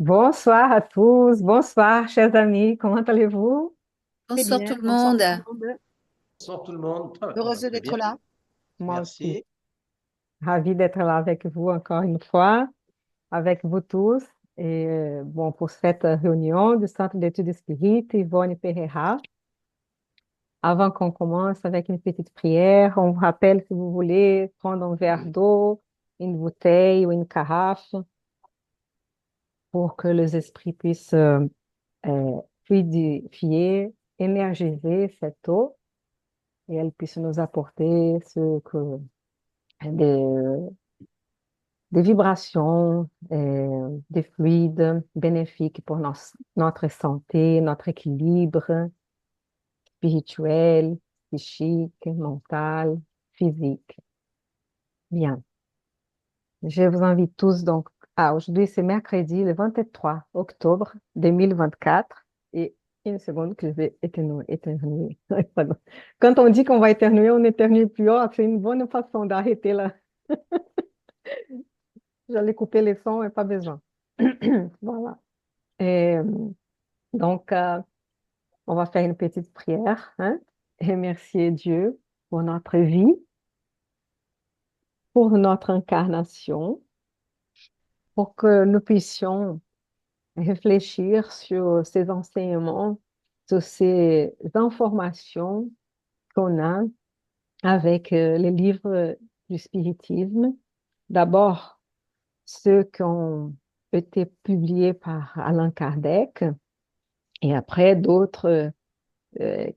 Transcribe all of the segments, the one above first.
Bonsoir à tous, bonsoir chers amis, comment allez-vous? Très Bonsoir tout bien, le bonsoir monde. tout le monde. Bonsoir tout le monde. Ça va Heureuse très d'être bien. là. Moi aussi, Merci. ravie d'être là avec vous encore une fois, avec vous tous. Et bon, pour cette réunion du Centre d'études spirites, Yvonne Pereira, avant qu'on commence avec une petite prière, on vous rappelle si vous voulez prendre un verre d'eau, une bouteille ou une carafe pour que les esprits puissent fluidifier, énergiser cette eau et elle puisse nous apporter des, des vibrations, des fluides bénéfiques pour notre santé, notre équilibre spirituel, psychique, mental, physique. Bien. Je vous invite tous donc aujourd'hui, c'est mercredi, le 23 octobre 2024. Et une seconde que je vais éternuer. Pardon. Quand on dit qu'on va éternuer, on n'éternue plus. Oh, c'est une bonne façon d'arrêter là. J'allais couper les sons et pas besoin. Voilà. Et donc, on va faire une petite prière, hein, et remercier Dieu pour notre vie, pour notre incarnation, pour que nous puissions réfléchir sur ces enseignements, sur ces informations qu'on a avec les livres du spiritisme. D'abord, ceux qui ont été publiés par Allan Kardec et après d'autres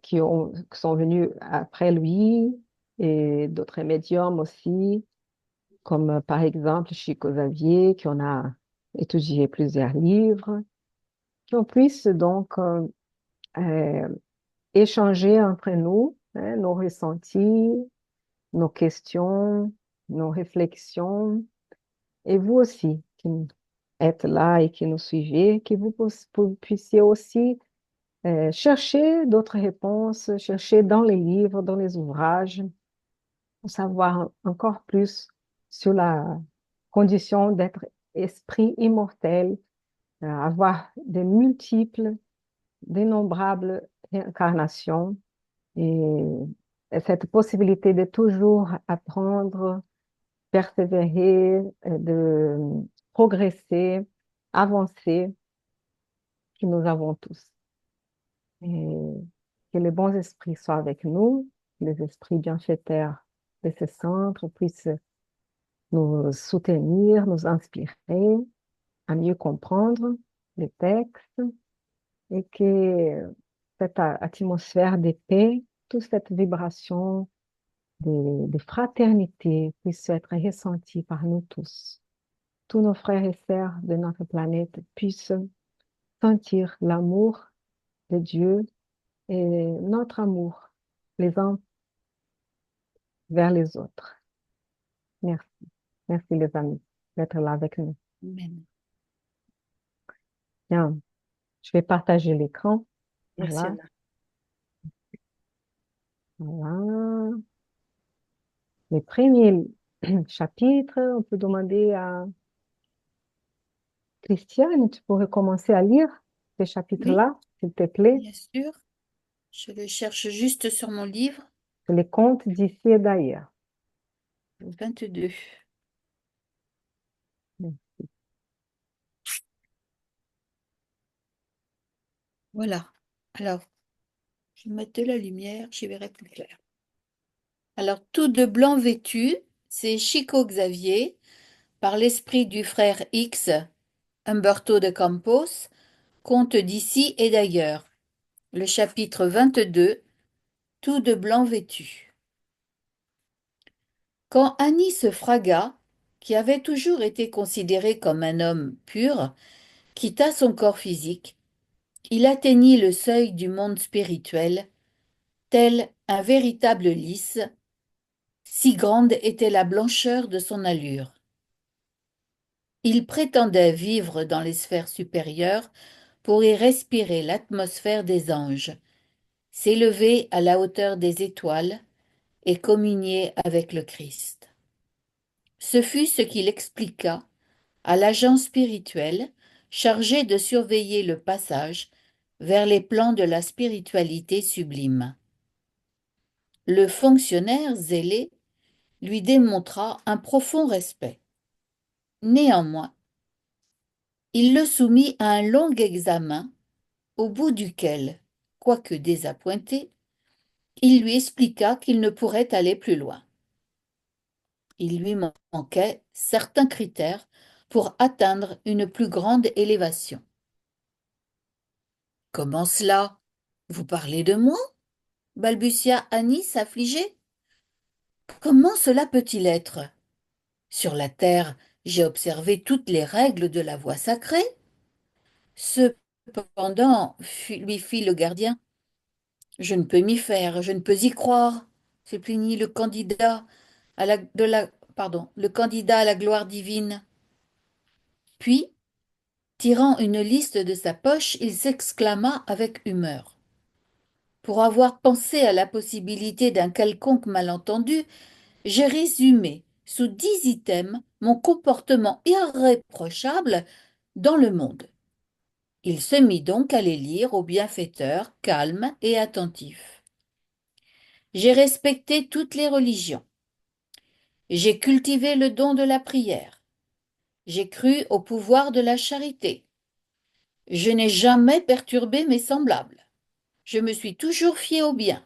qui sont venus après lui et d'autres médiums aussi, comme par exemple Chico Xavier, qui en a étudié plusieurs livres, qu'on puisse donc euh, échanger entre nous, hein, nos ressentis, nos questions, nos réflexions, et vous aussi qui êtes là et qui nous suivez, que vous puissiez aussi chercher d'autres réponses, chercher dans les livres, dans les ouvrages, pour savoir encore plus sur la condition d'être esprit immortel, avoir de multiples, d'innombrables réincarnations et cette possibilité de toujours apprendre, persévérer, de progresser, avancer, que nous avons tous. Et que les bons esprits soient avec nous, que les esprits bienfaiteurs de ce centre puissent nous soutenir, nous inspirer à mieux comprendre les textes et que cette atmosphère de paix, toute cette vibration de fraternité puisse être ressentie par nous tous. Tous nos frères et sœurs de notre planète puissent sentir l'amour de Dieu et notre amour les uns vers les autres. Merci. Merci les amis d'être là avec nous. Amen. Bien, je vais partager l'écran. Merci Voilà, Anna. voilà. Les premiers chapitres, on peut demander à Christiane, tu pourrais commencer à lire ces Oui, chapitres-là, s'il te plaît. bien sûr. Je le cherche juste sur mon livre. Les contes d'ici et d'ailleurs. Le 22. Voilà. Alors, je vais mettre de la lumière, j'y verrai plus clair. Alors, tout de blanc vêtu, c'est Chico Xavier, par l'esprit du frère X, Humberto de Campos, conte d'ici et d'ailleurs. Le chapitre 22, tout de blanc vêtu. Quand Anis Fraga, qui avait toujours été considéré comme un homme pur, quitta son corps physique, il atteignit le seuil du monde spirituel, tel un véritable lys, si grande était la blancheur de son allure. Il prétendait vivre dans les sphères supérieures pour y respirer l'atmosphère des anges, s'élever à la hauteur des étoiles et communier avec le Christ. Ce fut ce qu'il expliqua à l'agent spirituel chargé de surveiller le passage vers les plans de la spiritualité sublime. Le fonctionnaire zélé lui démontra un profond respect. Néanmoins, il le soumit à un long examen, au bout duquel, quoique désappointé, il lui expliqua qu'il ne pourrait aller plus loin. Il lui manquait certains critères pour atteindre une plus grande élévation. Comment cela? Vous parlez de moi? Balbutia Anis affligée. Comment cela peut-il être? Sur la terre, j'ai observé toutes les règles de la voie sacrée. Cependant, lui fit le gardien, je ne peux m'y faire, je ne peux y croire, se plaignit le candidat à le candidat à la gloire divine. Puis, tirant une liste de sa poche, il s'exclama avec humeur. Pour avoir pensé à la possibilité d'un quelconque malentendu, j'ai résumé sous 10 items mon comportement irréprochable dans le monde. Il se mit donc à les lire au bienfaiteur, calme et attentif. J'ai respecté toutes les religions. J'ai cultivé le don de la prière. J'ai cru au pouvoir de la charité. Je n'ai jamais perturbé mes semblables. Je me suis toujours fié au bien.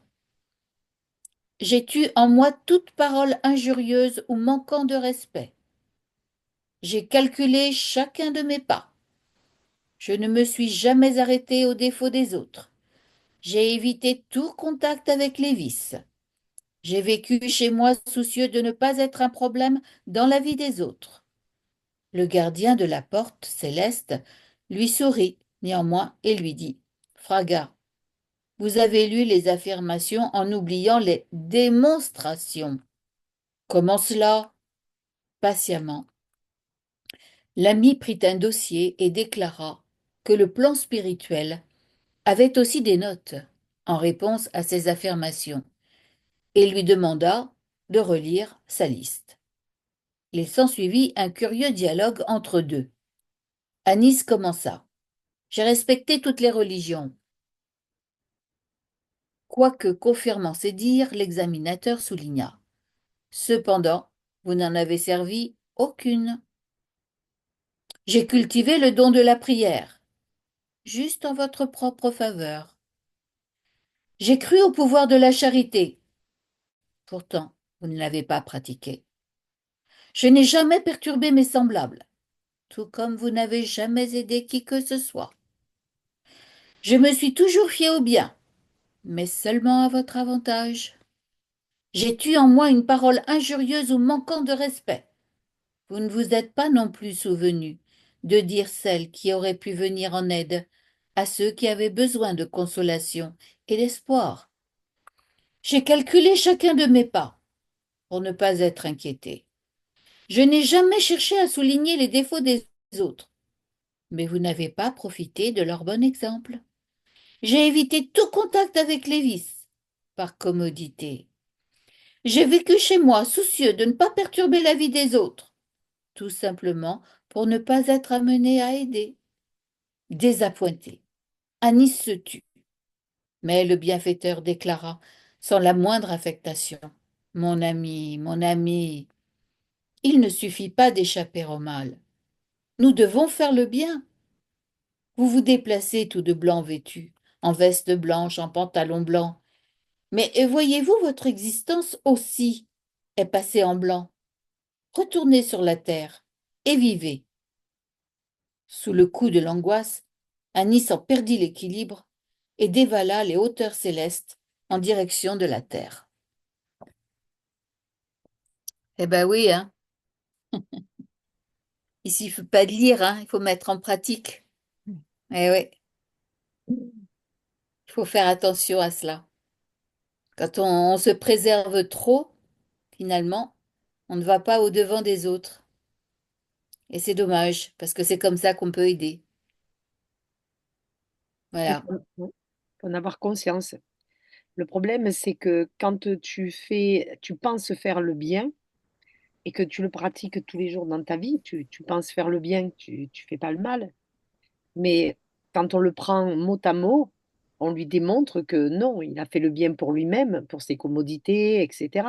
J'ai tu en moi toute parole injurieuse ou manquant de respect. J'ai calculé chacun de mes pas. Je ne me suis jamais arrêté aux défauts des autres. J'ai évité tout contact avec les vices. J'ai vécu chez moi soucieux de ne pas être un problème dans la vie des autres. Le gardien de la porte céleste lui sourit néanmoins et lui dit, Fraga, vous avez lu les affirmations en oubliant les démonstrations. Comment cela? Patiemment. L'ami prit un dossier et déclara que le plan spirituel avait aussi des notes en réponse à ces affirmations et lui demanda de relire sa liste. Il s'ensuivit un curieux dialogue entre deux. Anis commença. J'ai respecté toutes les religions. Quoique confirmant ses dires, l'examinateur souligna. Cependant, vous n'en avez servi aucune. J'ai cultivé le don de la prière, juste en votre propre faveur. J'ai cru au pouvoir de la charité. Pourtant, vous ne l'avez pas pratiqué. Je n'ai jamais perturbé mes semblables, tout comme vous n'avez jamais aidé qui que ce soit. Je me suis toujours fié au bien, mais seulement à votre avantage. J'ai tu en moi une parole injurieuse ou manquant de respect. Vous ne vous êtes pas non plus souvenu de dire celle qui aurait pu venir en aide à ceux qui avaient besoin de consolation et d'espoir. J'ai calculé chacun de mes pas pour ne pas être inquiété. Je n'ai jamais cherché à souligner les défauts des autres, mais vous n'avez pas profité de leur bon exemple. J'ai évité tout contact avec les vices, par commodité. J'ai vécu chez moi, soucieux de ne pas perturber la vie des autres, tout simplement pour ne pas être amené à aider. Désappointé, Anis se tut, mais le bienfaiteur déclara, sans la moindre affectation, mon ami, il ne suffit pas d'échapper au mal. Nous devons faire le bien. Vous vous déplacez tout de blanc vêtu, en veste blanche, en pantalon blanc. Mais voyez-vous, votre existence aussi est passée en blanc. Retournez sur la terre et vivez. Sous le coup de l'angoisse, Anis en perdit l'équilibre et dévala les hauteurs célestes en direction de la terre. Eh ben oui, hein. Il suffit pas de lire, hein, il faut mettre en pratique. Eh oui, il faut faire attention à cela. Quand on se préserve trop, finalement, on ne va pas au-devant des autres. Et c'est dommage, parce que c'est comme ça qu'on peut aider. Il Voilà. faut en avoir conscience. Le problème, c'est que quand tu penses faire le bien et que tu le pratiques tous les jours dans ta vie, tu penses faire le bien, tu fais pas le mal. Mais quand on le prend mot à mot, on lui démontre que non, il a fait le bien pour lui-même, pour ses commodités, etc.,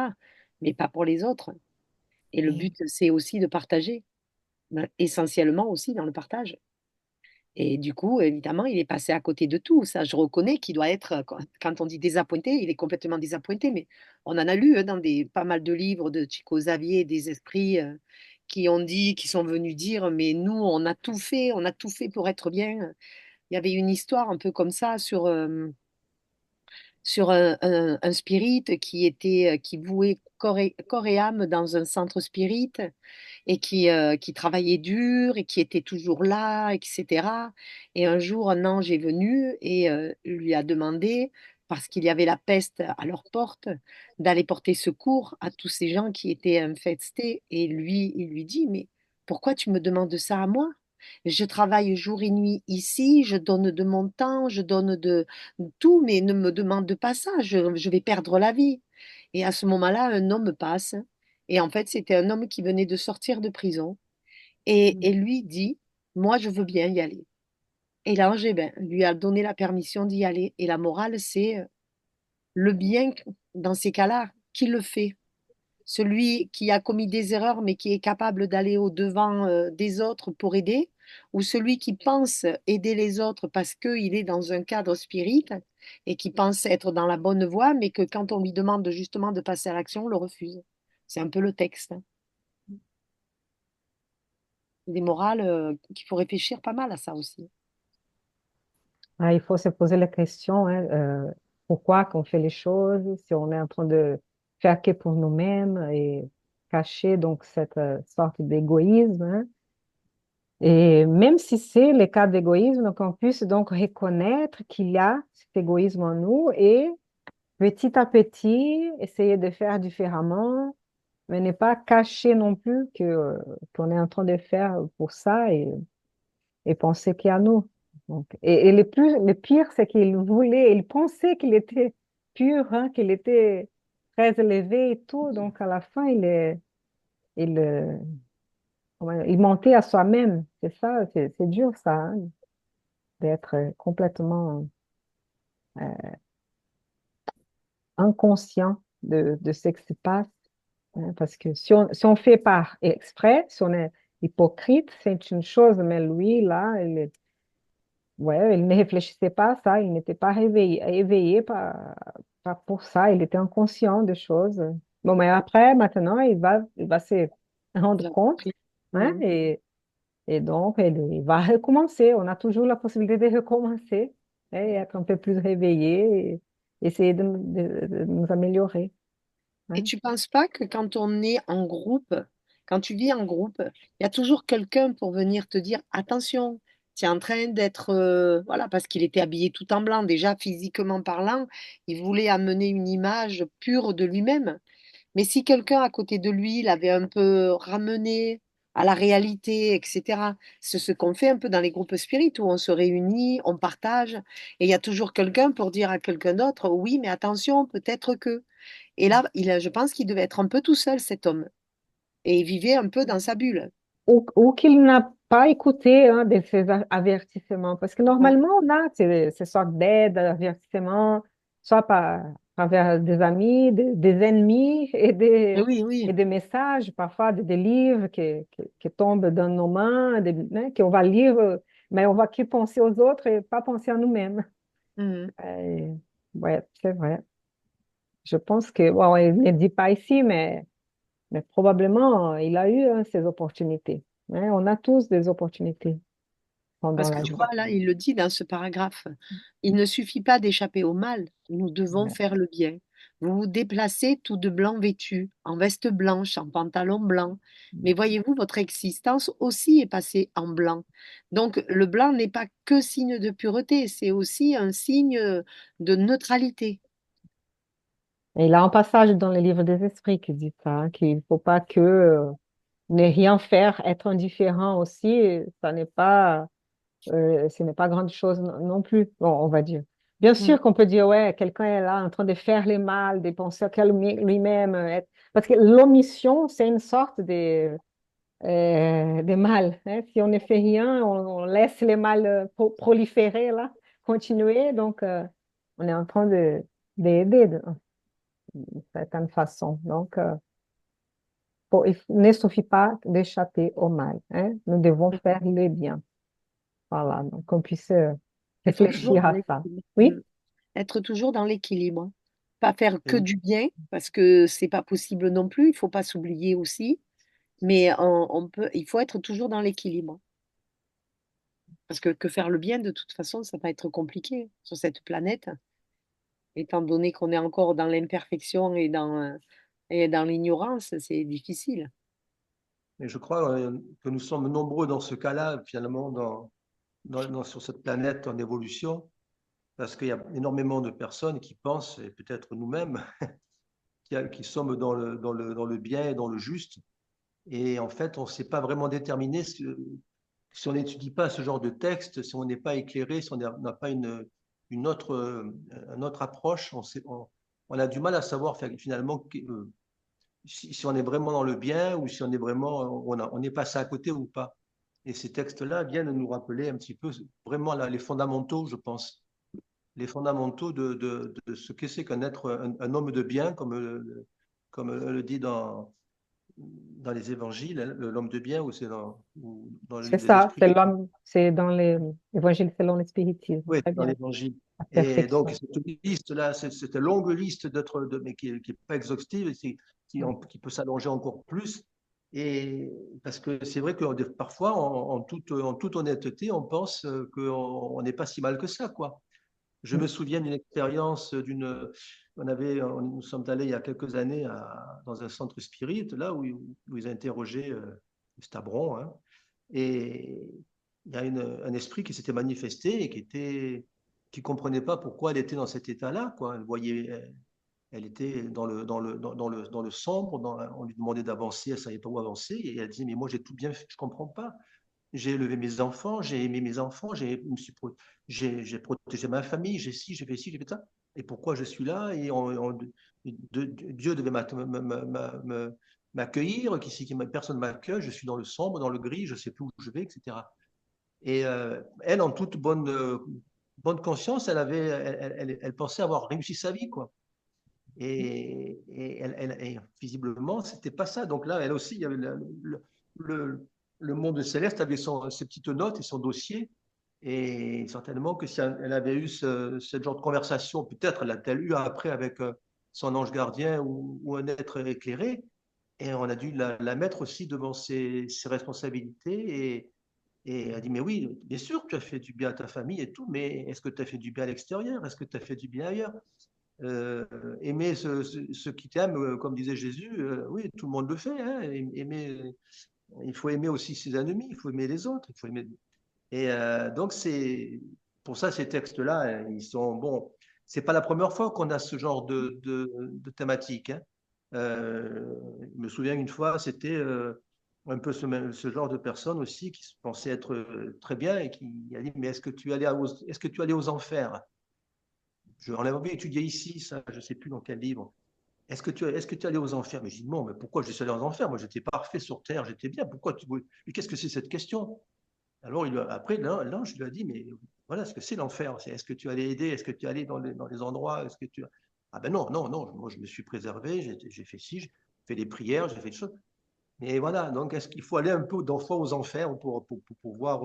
mais pas pour les autres. Et le Oui, but, c'est aussi de partager, ben, essentiellement aussi dans le partage. Et du coup, évidemment, il est passé à côté de tout. Ça, je reconnais qu'il doit être, quand on dit désappointé, il est complètement désappointé. Mais on en a lu dans pas mal de livres de Chico Xavier, des esprits qui ont dit, qui sont venus dire, mais nous, on a tout fait pour être bien. Il y avait une histoire un peu comme ça sur un spirit qui était, qui vouait corps et âme dans un centre spirit et qui travaillait dur et qui était toujours là, etc. Et un jour, un ange est venu et lui a demandé, parce qu'il y avait la peste à leur porte, d'aller porter secours à tous ces gens qui étaient infestés. Et lui, il lui dit, mais pourquoi tu me demandes ça à moi? Je travaille jour et nuit ici, je donne de mon temps, je donne de tout, mais ne me demande pas ça, je vais perdre la vie. Et à ce moment-là, un homme passe. Et en fait, c'était un homme qui venait de sortir de prison. Et lui dit, moi, je veux bien y aller. Et l'ange, eh ben, lui a donné la permission d'y aller. Et la morale, c'est le bien, dans ces cas-là, qui le fait? Celui qui a commis des erreurs, mais qui est capable d'aller au-devant des autres pour aider, ou celui qui pense aider les autres parce qu'il est dans un cadre spirit et qui pense être dans la bonne voie, mais que quand on lui demande justement de passer à l'action, on le refuse. C'est un peu le texte, hein. Des morales qu'il faut réfléchir pas mal à ça aussi. Ah, il faut se poser la question, hein, pourquoi qu'on fait les choses, si on est en train de faire que pour nous-mêmes et cacher donc cette sorte d'égoïsme, hein. Et même si c'est le cas d'égoïsme, qu'on puisse donc reconnaître qu'il y a cet égoïsme en nous et petit à petit essayer de faire différemment, mais ne pas cacher non plus que, qu'on est en train de faire pour ça et penser qu'il y a nous. Donc, et le pire, c'est qu'il voulait, il pensait qu'il était pur, hein, qu'il était très élevé et tout. Donc, à la fin, il, il mentait à soi-même. C'est ça, c'est dur, ça, hein, d'être complètement inconscient de ce qui se passe, hein, parce que si on fait par exprès, si on est hypocrite, c'est une chose, mais lui, là, ouais, il ne réfléchissait pas à ça, il n'était pas éveillé par pour ça, il était inconscient des choses. Bon, mais après, maintenant, il va se rendre Il a compte, compris. hein, Mhm. et donc il va recommencer. On a toujours la possibilité de recommencer, hein, et être un peu plus réveillé et essayer de nous améliorer, Et hein. tu penses pas que quand on est en groupe, quand tu vis en groupe, il y a toujours quelqu'un pour venir te dire, attention, tu es en train d'être, voilà, parce qu'il était habillé tout en blanc, déjà physiquement parlant, il voulait amener une image pure de lui-même. Mais si quelqu'un à côté de lui l'avait un peu ramené à la réalité, etc., c'est ce qu'on fait un peu dans les groupes spirites où on se réunit, on partage, et il y a toujours quelqu'un pour dire à quelqu'un d'autre, oui, mais attention, peut-être que. Et là, je pense qu'il devait être un peu tout seul, cet homme, et il vivait un peu dans sa bulle. Ou qu'il n'a pas écouté hein, de ces avertissements. Parce que Ouais. normalement, on a ces sortes d'aides, d'avertissements, soit par travers des amis, des ennemis Oui, oui. et des messages, parfois des livres qui tombent dans nos mains, hein, qu'on va lire, mais on va que penser aux autres et pas penser à nous-mêmes. Mhm. Ouais, c'est vrai. Je pense que, bon, il ne dit pas ici, mais probablement, il a eu hein, ses opportunités, hein. On a tous des opportunités pendant Parce que la tu vie. vois, là, il le dit dans ce paragraphe, il ne suffit pas d'échapper au mal, nous devons Ouais. faire le bien. Vous vous déplacez tout de blanc vêtu, en veste blanche, en pantalon blanc. Mais voyez-vous, votre existence aussi est passée en blanc. Donc, le blanc n'est pas que signe de pureté, c'est aussi un signe de neutralité. Et il y a un passage dans le livre des esprits qui dit ça, hein, qu'il ne faut pas que ne rien faire, être indifférent aussi, ça n'est pas, ce n'est pas grande chose non plus, bon, on va dire. Bien Mm. sûr qu'on peut dire, ouais, quelqu'un est là en train de faire le mal, de penser à lui-même, parce que l'omission, c'est une sorte de des mâles, hein. Si on ne fait rien, on laisse les mâles proliférer là, continuer. Donc, on est en train d'aider d'une certaine façon. Donc, il ne suffit pas d'échapper au mal, hein. Nous devons faire le bien. Voilà, donc qu'on puisse Être toujours réfléchir dans à ça. l'équilibre. Oui, Être toujours dans l'équilibre. Pas faire que Oui. du bien, parce que c'est pas possible non plus, il faut pas s'oublier aussi, mais il faut être toujours dans l'équilibre. Parce que faire le bien, de toute façon, ça va être compliqué sur cette planète, étant donné qu'on est encore dans l'imperfection et dans l'ignorance, c'est difficile. Et je crois que nous sommes nombreux dans ce cas-là, finalement, sur cette planète en évolution, parce qu'il y a énormément de personnes qui pensent, et peut-être nous-mêmes, qui sommes dans le bien et dans le juste. Et en fait, on ne s'est pas vraiment déterminé si on n'étudie pas ce genre de texte, si on n'est pas éclairé, si on n'a pas une autre approche, on a du mal à savoir finalement si on est vraiment dans le bien ou si on est vraiment, on est passé à côté ou pas. Et ces textes-là viennent nous rappeler un petit peu vraiment les fondamentaux, je pense, les fondamentaux de ce que c'est qu'un être, un homme de bien, comme le dit dans les évangiles, hein, l'homme de bien, ou c'est dans le c'est livre des ça, c'est esprits. l'homme, c'est dans l'évangile selon le spiritisme. Oui, Très dans bien, l'évangile. la Et donc, perfection. cette liste-là, cette longue liste mais qui n'est pas exhaustive, Ouais. qui peut s'allonger encore plus. Et parce que c'est vrai que parfois, en toute honnêteté, on pense qu'on n'est pas si mal que ça, quoi. Je me souviens d'une expérience nous sommes allés il y a quelques années dans un centre spirit, là où ils interrogeaient Stabron, hein, et il y a un esprit qui s'était manifesté et qui comprenait pas pourquoi elle était dans cet état-là, quoi. Elle était dans le sombre, on lui demandait d'avancer, elle savait pas où avancer, et elle disait, mais moi j'ai tout bien fait, je comprends pas. J'ai élevé mes enfants, j'ai aimé mes enfants, j'ai protégé ma famille, j'ai ci, j'ai fait ci, j'ai fait ça. Et pourquoi je suis là? Et Dieu devait m'accueillir, personne ne m'accueille, je suis dans le sombre, dans le gris, je ne sais plus où je vais, etc. Et elle, en toute bonne conscience, elle pensait avoir réussi sa vie, quoi. Et visiblement, c'était pas ça. Donc là, elle aussi, il y avait le, le monde céleste avait ses petites notes et son dossier. Et certainement que si elle avait eu ce genre de conversation, peut-être l'a-t-elle eu après avec son ange gardien ou un être éclairé. Et on a dû la mettre aussi devant ses responsabilités. Et elle a dit, mais oui, bien sûr, tu as fait du bien à ta famille et tout, mais est-ce que tu as fait du bien à l'extérieur? Est-ce que tu as fait du bien ailleurs? Euh, Aimer ceux qui t'aiment, comme disait Jésus, oui, tout le monde le fait, hein, il faut aimer aussi ses ennemis, il faut aimer les autres, il faut aimer. Et donc, c'est pour ça, ces textes-là, hein, ils sont bon. C'est pas la première fois qu'on a ce genre de thématique, hein. Je me souviens une fois, c'était un peu ce genre de personne aussi qui se pensait être très bien et qui a dit, mais est-ce que tu allais aux enfers? On l'avait étudié ici, ça, je ne sais plus dans quel livre. Est-ce que tu es allé aux enfers? Mais je dis non, mais pourquoi je suis allé aux enfers? Moi, j'étais parfait sur Terre, j'étais bien. Mais qu'est-ce que c'est cette question? Alors, après, l'ange lui a dit, mais voilà ce que c'est l'enfer. Est-ce que tu allais aider? Est-ce que tu allais dans les endroits? Est-ce que tu... Ah ben non, non, non. Moi, je me suis préservé, j'ai fait ci, j'ai fait des prières, j'ai fait des choses. Mais voilà, donc est-ce qu'il faut aller un peu fois aux enfers pour pouvoir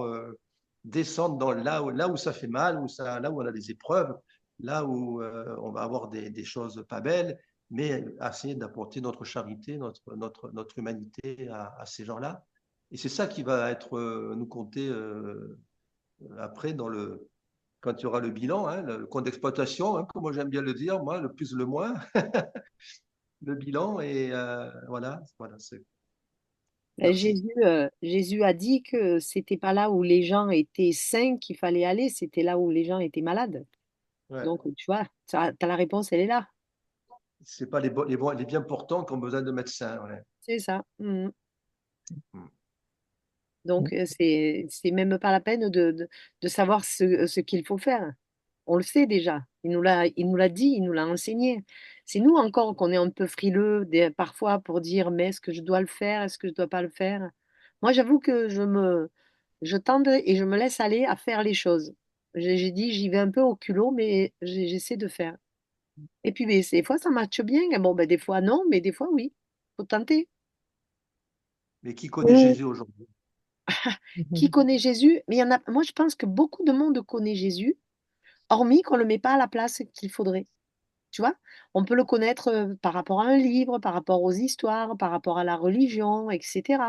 descendre là où ça fait mal, là où on a des épreuves, là où on va avoir des choses pas belles, mais essayer d'apporter notre charité, notre humanité à ces gens-là. Et c'est ça qui va être nous compter après quand il y aura le bilan, hein, le compte d'exploitation, hein, comme moi j'aime bien le dire, moi, le plus le moins, le bilan, et voilà, merci. Jésus a dit que c'était pas là où les gens étaient sains qu'il fallait aller, c'était là où les gens étaient malades. Ouais. Donc, tu vois, t'as la réponse, elle est là. C'est pas les bien portants qui ont besoin de médecins. Ouais. C'est ça. Mhm. Mm. Donc, c'est même pas la peine de savoir ce qu'il faut faire. On le sait déjà. Il nous l'a dit, il nous l'a enseigné. C'est nous encore qu'on est un peu frileux parfois pour dire, mais est-ce que je dois le faire? Est-ce que je dois pas le faire? Moi, j'avoue que je tende et je me laisse aller à faire les choses. J'ai dit, j'y vais un peu au culot, mais j'essaie de faire. Et puis, mais, des fois, ça matche bien. Bon, ben, des fois, non, mais des fois, oui. Faut tenter. Mais qui connaît Oui. Jésus aujourd'hui? Qui connaît Jésus? Mais il y en a, moi, je pense que beaucoup de monde connaît Jésus, hormis qu'on ne le met pas à la place qu'il faudrait. Tu vois? On peut le connaître par rapport à un livre, par rapport aux histoires, par rapport à la religion, etc.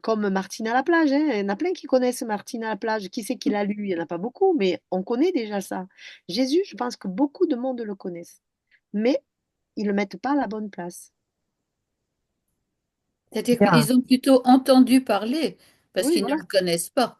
Comme Martine à la plage, hein. Il y en a plein qui connaissent Martine à la plage. Qui c'est qui l'a lu? Il n'y en a pas beaucoup, mais on connaît déjà ça. Jésus, je pense que beaucoup de monde le connaissent. Mais ils ne le mettent pas à la bonne place. C'est-à-dire Bien. qu'ils ont plutôt entendu parler parce Oui, qu'ils ne voilà. le connaissent pas.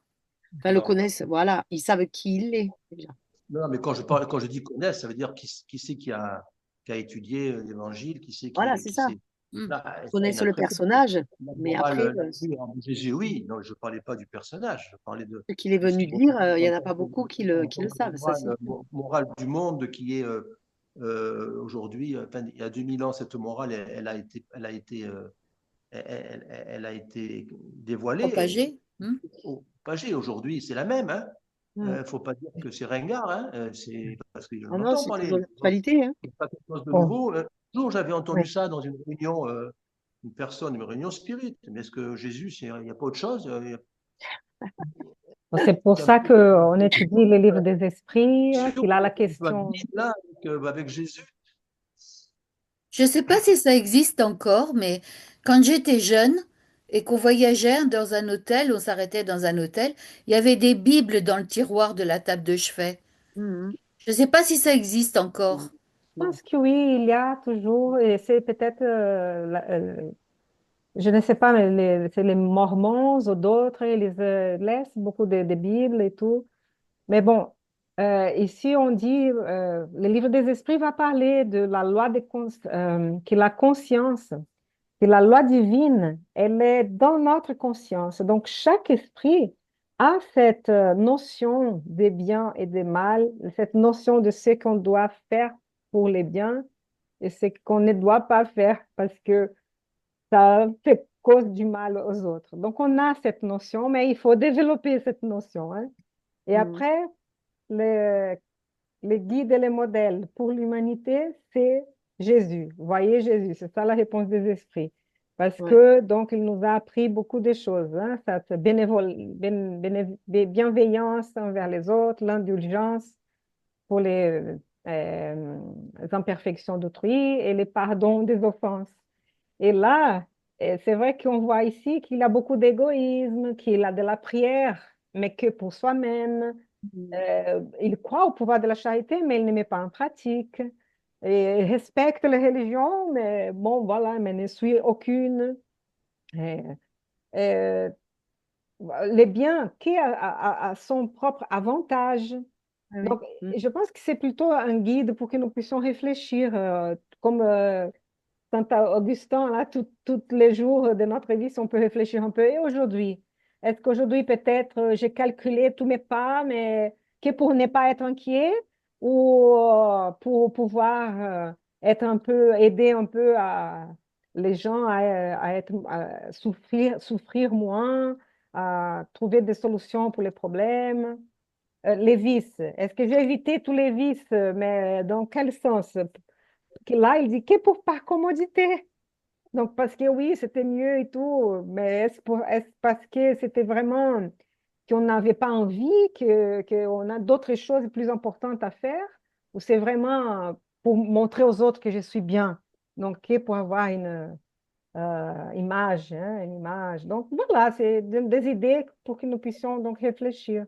Enfin, le Non. connaissent, voilà. Ils savent qui il est, déjà. Non, mais quand je parle, quand je dis connaître, ça veut dire qui c'est qui a étudié l'Évangile, qui c'est Voilà, c'est qui ça. c'est. Hmm. Là, Ils ça, il y en connaissent a le très peu. personnage, La mais morale, après, oui, de Jésus, oui. Non, je ne parlais pas du personnage, je parlais ce qu'il est de ce venu qu'il dire, il n'y en en a tant pas beaucoup en qui tant le que savent, ça c'est sûr. morale du monde qui est aujourd'hui, enfin, il y a 2000 ans, cette morale, elle a été dévoilée Propagé. Hmm. au pagé. Aujourd'hui, c'est la même. Hein. Mm. Faut pas dire que c'est ringard. Hein. C'est parce que je Ah non, l'entends c'est parler. toujours d'actualité, hein. C'est pas quelque chose de Bon. nouveau. Un jour, j'avais entendu Oui. ça dans une réunion, une réunion spirit. Mais est-ce que Jésus, il n'y a pas autre chose? Bon, c'est pour Il y a ça qu'on étudie les livres des esprits, hein, sûr, qu'il a la on peut vivre question. là avec Jésus. Je ne sais pas si ça existe encore, mais quand j'étais jeune et qu'on voyageait dans un hôtel, on s'arrêtait dans un hôtel, il y avait des Bibles dans le tiroir de la table de chevet. Mhm. Je ne sais pas si ça existe Mhm. encore. Je Non. pense que oui, il y a toujours, et c'est peut-être, je ne sais pas, mais c'est les Mormons ou d'autres, ils laissent beaucoup de Bibles et tout. Mais bon, ici on dit, le livre des esprits va parler de la loi que la conscience, que la loi divine, elle est dans notre conscience. Donc chaque esprit a cette notion des biens et des mal, cette notion de ce qu'on doit faire pour les biens et ce qu'on ne doit pas faire parce que ça fait cause du mal aux autres. Donc on a cette notion, mais il faut développer cette notion, hein. Et Mhm. après, les, les guides et les modèles pour l'humanité, c'est Jésus. Voyez Jésus, c'est ça la réponse des esprits. Parce Ouais. que, donc, il nous a appris beaucoup de choses, hein, cette bienveillance envers les autres, l'indulgence pour les imperfections d'autrui et les pardons des offenses. Et là, c'est vrai qu'on voit ici qu'il a beaucoup d'égoïsme, qu'il a de la prière, mais que pour soi-même. Mhm. Il croit au pouvoir de la charité, mais il ne met pas en pratique. Et il respecte les religions, mais bon, voilà, mais ne suit aucune. Et, euh, les biens qui a son propre avantage. Ah oui. Donc, Mhm. je pense que c'est plutôt un guide pour que nous puissions réfléchir, comme Saint Augustin, là, tous les jours de notre vie, si on peut réfléchir un peu. Et aujourd'hui, est-ce qu'aujourd'hui, peut-être, j'ai calculé tous mes pas, mais que pour ne pas être inquiet ou pour pouvoir être un peu, aider un peu les gens à souffrir moins, à trouver des solutions pour les problèmes? Les vices, est-ce que j'ai évité tous les vices, mais dans quel sens? Que là, il dit que pour par commodité. Donc, parce que oui, c'était mieux et tout, mais est-ce parce que c'était vraiment qu'on n'avait pas envie, qu'on a d'autres choses plus importantes à faire, ou c'est vraiment pour montrer aux autres que je suis bien? Donc, que pour avoir une image, hein, une image. Donc, voilà, c'est des idées pour que nous puissions donc réfléchir,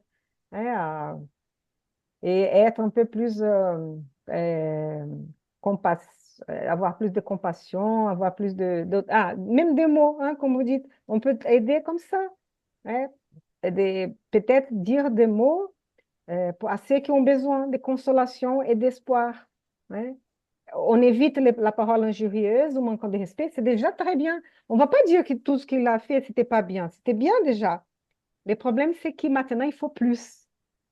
hein, et être un peu plus euh, compas- avoir plus de compassion, avoir plus même des mots, hein, comme vous dites, on peut aider comme ça, hein, peut-être dire des mots à ceux qui ont besoin de consolation et d'espoir, hein. On évite la parole injurieuse ou manquant de respect, c'est déjà très bien. On ne va pas dire que tout ce qu'il a fait, c'était pas bien. C'était bien déjà. Le problème, c'est que maintenant, il faut plus.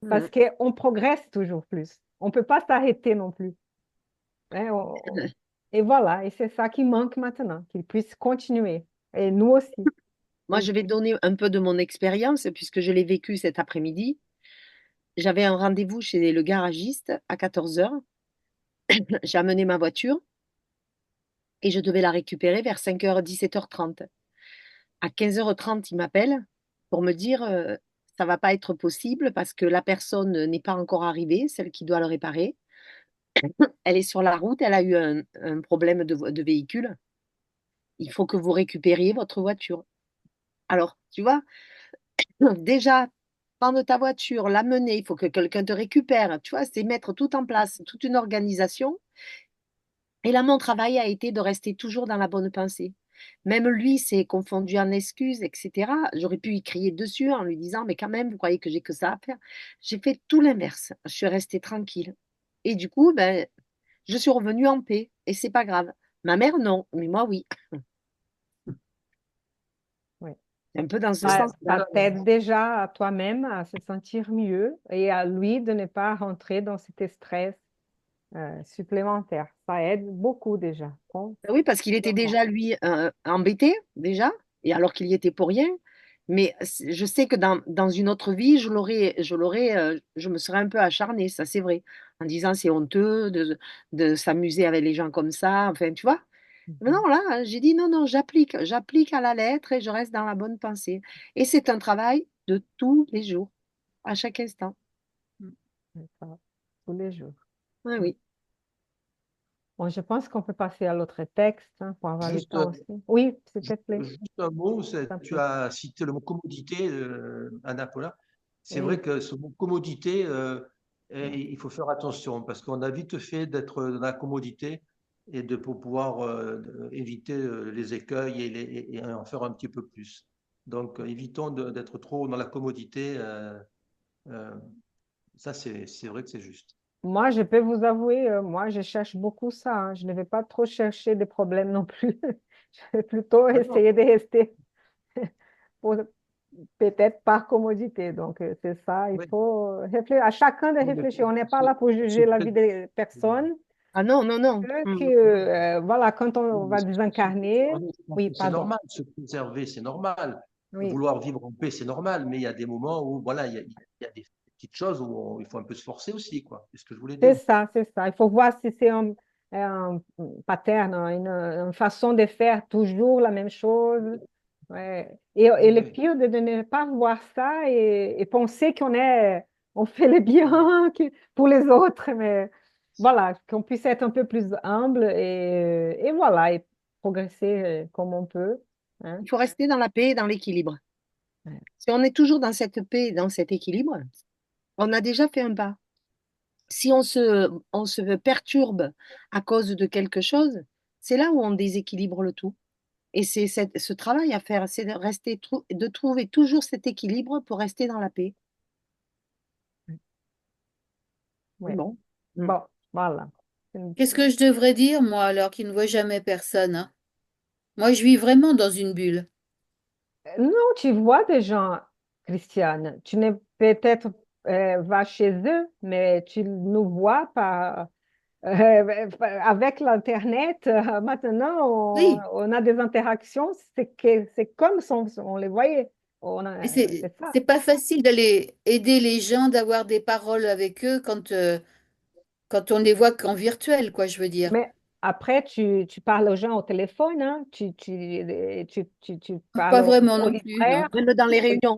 Parce Mhm. qu'on progresse toujours plus. On ne peut pas s'arrêter non plus, hein. Et voilà, et c'est ça qui manque maintenant, qu'il puisse continuer. Et nous aussi. moi, Oui. je vais donner un peu de mon expérience puisque je l'ai vécu cet après-midi. J'avais un rendez-vous chez le garagiste à 14 heures. J'ai amené ma voiture et je devais la récupérer vers 5 h 17 h 30. À 15 h 30, il m'appelle pour me dire ça va pas être possible parce que la personne n'est pas encore arrivée, celle qui doit le réparer. Elle est sur la route, elle a eu un problème de véhicule. Il faut que vous récupériez votre voiture. Alors, tu vois, déjà, prendre ta voiture, l'amener, il faut que quelqu'un te récupère. Tu vois, c'est mettre tout en place, toute une organisation. Et là, mon travail a été de rester toujours dans la bonne pensée. Même lui s'est confondu en excuses, etc. J'aurais pu y crier dessus en lui disant, mais quand même, vous croyez que j'ai que ça à faire? J'ai fait tout l'inverse. Je suis restée tranquille. Et du coup, ben, je suis revenue en paix. Et c'est pas grave. Ma mère, non, mais moi, oui. Oui. C'est un peu dans ce Ça, sens-là. ça t'aide déjà à toi-même à se sentir mieux et à lui de ne pas rentrer dans cet stress supplémentaire. Ça aide beaucoup déjà. Bon, Ben oui, parce qu'il était sûrement. déjà, lui, embêté, déjà, et alors qu'il y était pour rien. Mais je sais que dans une autre vie, je me serais un peu acharnée, ça c'est vrai, en disant c'est honteux de s'amuser avec les gens comme ça, enfin, tu vois. Mais Mhm. non, là, j'ai dit non, non, j'applique à la lettre et je reste dans la bonne pensée. Et c'est un travail de tous les jours, à chaque instant. C'est ça, tous les jours. Oui, Mm. oui. Bon, je pense qu'on peut passer à l'autre texte hein, pour avoir le Juste, temps aussi. Oui, s'il te plaît. juste un mot, S'il te tu plaît. as cité le mot commodité, Anna Paula. C'est vrai Oui, que ce mot commodité, il faut faire attention parce qu'on a vite fait d'être dans la commodité et pour pouvoir éviter les écueils et en faire un petit peu plus. Donc, évitons d'être trop dans la commodité. Euh, Ça, c'est vrai que c'est juste. moi, je peux vous avouer, moi, je cherche beaucoup ça. Hein. Je ne vais pas trop chercher des problèmes non plus. Je vais plutôt Non, non, essayer de rester pour- peut-être par commodité. Donc, c'est ça. Il oui, faut réfléchir, à chacun de oui, mais réfléchir. On n'est pas c'est là pour c'est juger la très- vie des personnes. Ah non, non, non. Voilà, quand on va désincarner, oui, C'est pardon. normal, se préserver, c'est normal. Oui, Vouloir vivre en paix, c'est normal, mais il y a des moments où, voilà, il y a des petites choses où il faut un peu se forcer aussi, quoi. C'est ce que je voulais c'est dire. ça, c'est ça. Il faut voir si c'est un pattern, hein, une façon de faire toujours la même chose. Ouais. Et le Oui, pire de ne pas voir ça et penser on fait le bien pour les autres, mais voilà, qu'on puisse être un peu plus humble et voilà, et progresser comme on peut. Hein. Il faut rester dans la paix et dans l'équilibre. Ouais. Si on est toujours dans cette paix et dans cet équilibre, on a déjà fait un pas. Si on se perturbe à cause de quelque chose, c'est là où on déséquilibre le tout. Et c'est ce travail à faire, c'est de trouver toujours cet équilibre pour rester dans la paix. C'est Ouais. bon. Mm. Bon, voilà. Qu'est-ce que je devrais dire, moi, alors qu'il ne voit jamais personne, hein? Moi, je vis vraiment dans une bulle. Non, tu vois des gens, Christiane. Tu n'es peut-être va chez eux, mais tu nous vois pas. Avec l'Internet, maintenant, Oui, on a des interactions. C'est comme si on les voyait. mais c'est C'est ça. c'est pas facile d'aller aider les gens, d'avoir des paroles avec eux quand on les voit qu'en virtuel, quoi, je veux dire. Mais après, tu parles aux gens au téléphone, hein. Tu Pas parles vraiment aux non plus, non. libraires. Même dans les réunions,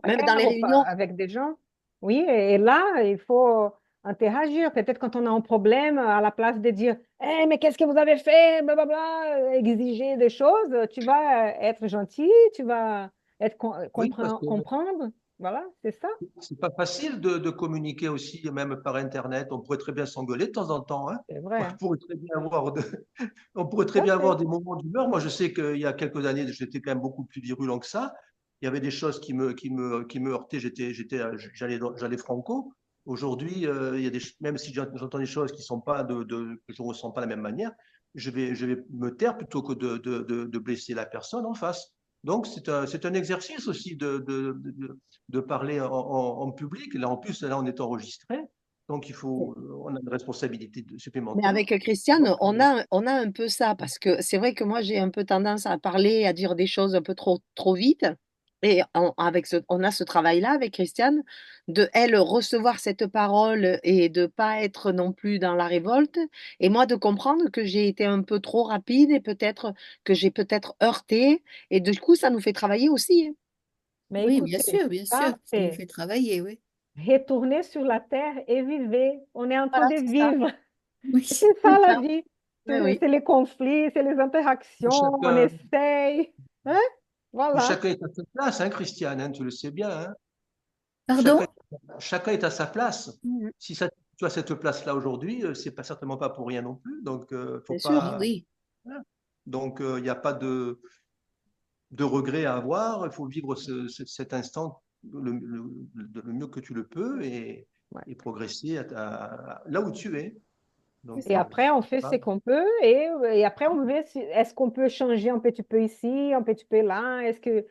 Avec des gens. Oui, et là, il faut interagir. Peut-être quand on a un problème, à la place de dire, Eh, mais qu'est-ce que vous avez fait? Blablabla, exiger des choses, tu vas être gentil, tu vas oui, parce que comprendre. Voilà, c'est ça. c'est pas facile de communiquer aussi, même par Internet. On pourrait très bien s'engueuler de temps en temps, hein. C'est vrai, On hein. pourrait très bien avoir on pourrait Tout très à bien fait. avoir des moments d'humeur. Moi, je sais qu'il y a quelques années, j'étais quand même beaucoup plus virulent que ça. Il y avait des choses qui me heurtaient. J'allais franco. Aujourd'hui, il y a même si j'entends des choses qui sont pas que je ressens pas de la même manière, je vais me taire plutôt que de blesser la personne en face. Donc, c'est un exercice aussi de parler en public. Là, en plus, là, on est enregistré. Donc, on a une responsabilité mais supplémentaire. avec Christiane, Donc, on a un peu ça, parce que c'est vrai que moi, j'ai un peu tendance à parler, à dire des choses un peu trop, trop vite. Et on a ce travail-là avec Christiane, de elle recevoir cette parole et de pas être non plus dans la révolte, et moi de comprendre que j'ai été un peu trop rapide et peut-être que j'ai peut-être heurté, et du coup ça nous fait travailler aussi, hein. Mais Oui, écoutez, bien ça, sûr, ça nous c'est fait travailler, oui. retourner sur la terre et vivre. On est en train Voilà, de c'est ça. vivre. Oui, C'est C'est ça la ça. vie. Oui, oui. C'est les conflits, c'est les interactions, on Chacun, essaye. Hein? Voilà. chacun est à sa place, hein, Christiane, hein, tu le sais bien. Hein. pardon? Chacun, chacun est à sa place. Mhm. Si ça, tu as cette place-là aujourd'hui, c'est pas certainement pas pour rien non plus. Donc, faut Bien sûr. Oui, pas. oui. Voilà. Donc, il n'y a pas de regret à avoir. Il faut vivre cet instant le mieux que tu le peux Ouais. et progresser là où tu es. C'est Donc, Et ça. après, on fait ce voilà. qu'on peut et après, on veut si, est-ce qu'on peut changer un petit peu ici, un petit peu là? Est-ce que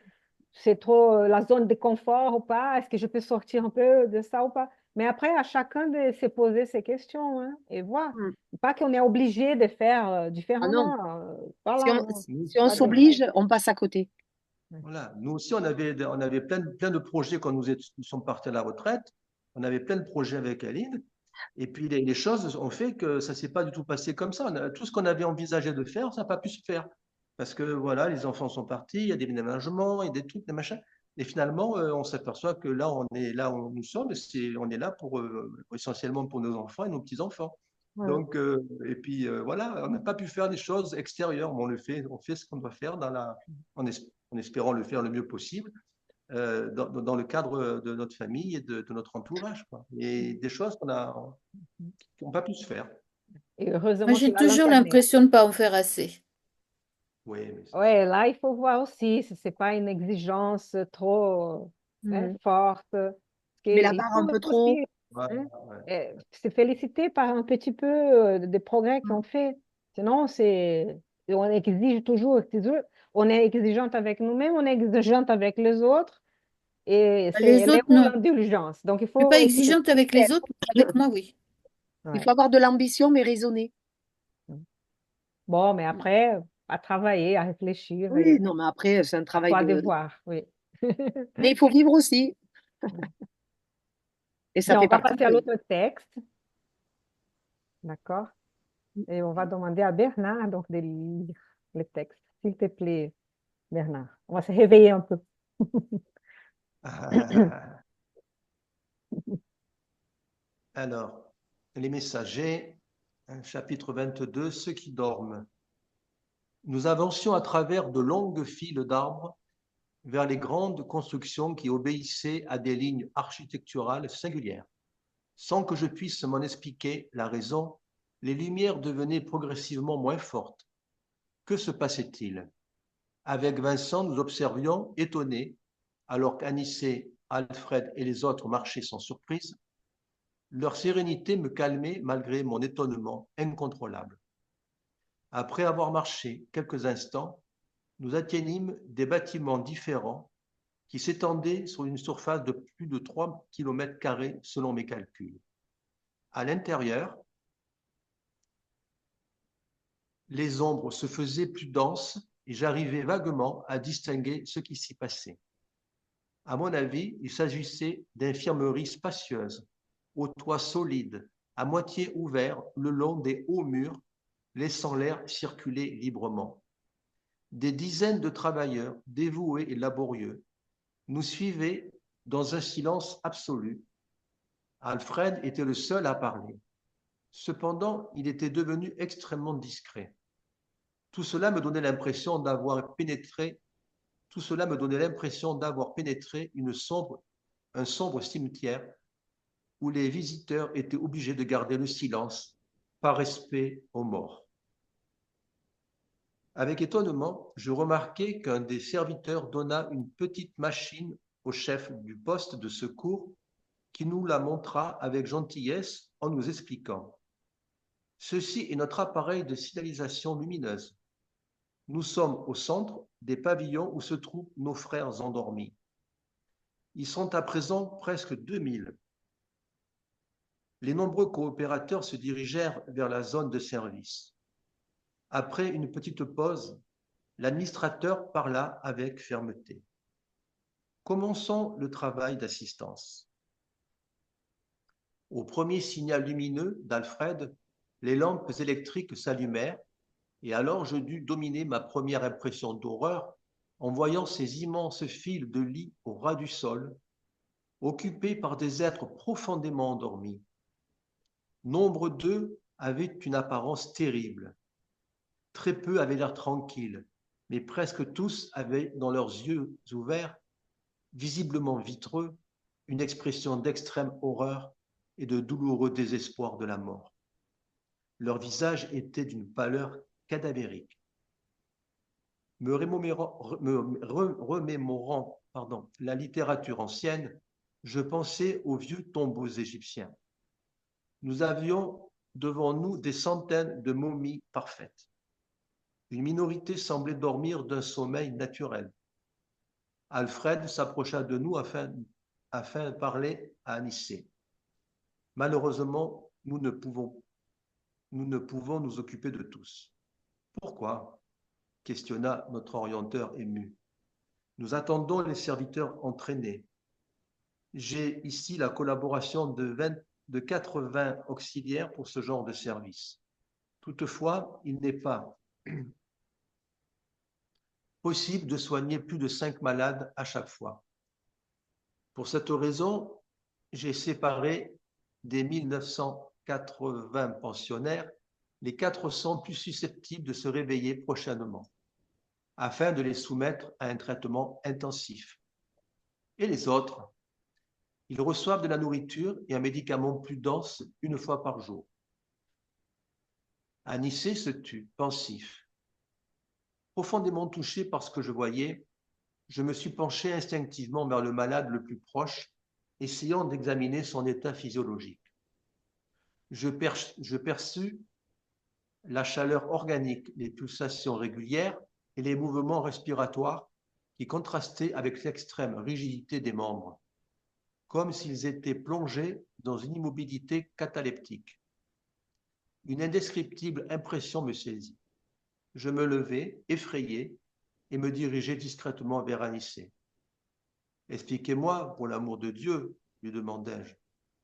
c'est trop la zone de confort ou pas? Est-ce que je peux sortir un peu de ça ou pas? Mais après, à chacun de se poser ces questions, hein, et voir. Mhm. Pas qu'on est obligé de faire Ah non, différemment. si Voilà, on, non, Nous, si on pas de... s'oblige, on passe à côté. Ouais. voilà. Nous aussi, on avait plein de projets quand nous sommes partis à la retraite. On avait plein de projets avec Aline. Et puis, les choses ont fait que ça ne s'est pas du tout passé comme ça. Tout ce qu'on avait envisagé de faire, ça n'a pas pu se faire. Parce que voilà, les enfants sont partis, il y a des déménagements, il y a des trucs, des machins. Et finalement, on s'aperçoit que là où nous sommes, on est là essentiellement pour nos enfants et nos petits-enfants. Ouais. Donc, et puis voilà, on n'a pas pu faire des choses extérieures, mais on fait ce qu'on doit faire en espérant le faire le mieux possible dans le cadre de notre famille et de notre entourage, quoi. Et des choses qui n'ont pas pu se faire. Et Moi, heureusement j'ai qu'il a toujours l'Internet. l'impression de ne pas en faire assez. Oui, mais ça, Ouais, là, il faut voir aussi si c'est pas une exigence trop hein, Mhm. forte. Parce Mais la qu'il barre faut un peu aussi trop. ouais, hein, ouais. se féliciter par un petit peu des progrès qu'on fait. Sinon, on exige toujours. On est exigeante avec nous-mêmes, on est exigeante avec les autres. Et c'est Les les autres, où non. l'indulgence. Donc, il Je suis pas faut essayer. exigeante avec les autres, mais avec moi, oui. Il Ouais. faut avoir de l'ambition, mais raisonner. Bon, mais après, à travailler, à réfléchir Oui, et non, mais après, c'est un à travail toi de de. voir. Oui. Mais il faut vivre aussi. Et ça Bien, on fait va partie passer à de. l'autre texte. D'accord? Et on va demander à Bernard donc de lire le texte. S'il te plaît, Bernard. On va se réveiller un peu. Alors, les messagers, chapitre 22, ceux qui dorment. Nous avancions à travers de longues files d'arbres vers les grandes constructions qui obéissaient à des lignes architecturales singulières. Sans que je puisse m'en expliquer la raison, les lumières devenaient progressivement moins fortes. Que se passait-il? Avec Vincent, nous observions, étonnés, alors qu'Anissé, Alfred et les autres marchaient sans surprise. Leur sérénité me calmait malgré mon étonnement incontrôlable. Après avoir marché quelques instants, nous atteignîmes des bâtiments différents qui s'étendaient sur une surface de plus de 3 km² selon mes calculs. À l'intérieur, les ombres se faisaient plus denses et j'arrivais vaguement à distinguer ce qui s'y passait. À mon avis, il s'agissait d'infirmeries spacieuses, aux toits solides, à moitié ouverts le long des hauts murs, laissant l'air circuler librement. Des dizaines de travailleurs, dévoués et laborieux, nous suivaient dans un silence absolu. Alfred était le seul à parler. Cependant, il était devenu extrêmement discret. Tout cela me donnait l'impression d'avoir pénétré, tout cela me donnait l'impression d'avoir pénétré un sombre cimetière où les visiteurs étaient obligés de garder le silence par respect aux morts. Avec étonnement, je remarquai qu'un des serviteurs donna une petite machine au chef du poste de secours qui nous la montra avec gentillesse en nous expliquant. Ceci est notre appareil de signalisation lumineuse. Nous sommes au centre des pavillons où se trouvent nos frères endormis. Ils sont à présent presque 2000. Les nombreux coopérateurs se dirigèrent vers la zone de service. Après une petite pause, l'administrateur parla avec fermeté. Commençons le travail d'assistance. Au premier signal lumineux d'Alfred, les lampes électriques s'allumèrent et alors je dus dominer ma première impression d'horreur en voyant ces immenses fils de lits au ras du sol, occupés par des êtres profondément endormis. Nombre d'eux avaient une apparence terrible. Très peu avaient l'air tranquilles, mais presque tous avaient dans leurs yeux ouverts, visiblement vitreux, une expression d'extrême horreur et de douloureux désespoir de la mort. Leur visage était d'une pâleur cadavérique. Me remémorant la littérature ancienne, je pensais aux vieux tombeaux égyptiens. Nous avions devant nous des centaines de momies parfaites. Une minorité semblait dormir d'un sommeil naturel. Alfred s'approcha de nous afin de parler à Anicée. Malheureusement, nous ne pouvons nous occuper de tous. Pourquoi? Questionna notre orienteur ému. Nous attendons les serviteurs entraînés. J'ai ici la collaboration de 80 auxiliaires pour ce genre de service. Toutefois, il n'est pas possible de soigner plus de 5 malades à chaque fois. Pour cette raison, j'ai séparé des 1980 pensionnaires les 400 plus susceptibles de se réveiller prochainement, afin de les soumettre à un traitement intensif. Et les autres, ils reçoivent de la nourriture et un médicament plus dense une fois par jour. Anicée se tut, pensif. Profondément touché par ce que je voyais, je me suis penché instinctivement vers le malade le plus proche, essayant d'examiner son état physiologique. Je perçus la chaleur organique, les pulsations régulières et les mouvements respiratoires qui contrastaient avec l'extrême rigidité des membres, comme s'ils étaient plongés dans une immobilité cataleptique. Une indescriptible impression me saisit. Je me levai, effrayé, et me dirigeai discrètement vers Anicée. « Expliquez-moi, pour l'amour de Dieu, lui demandai-je,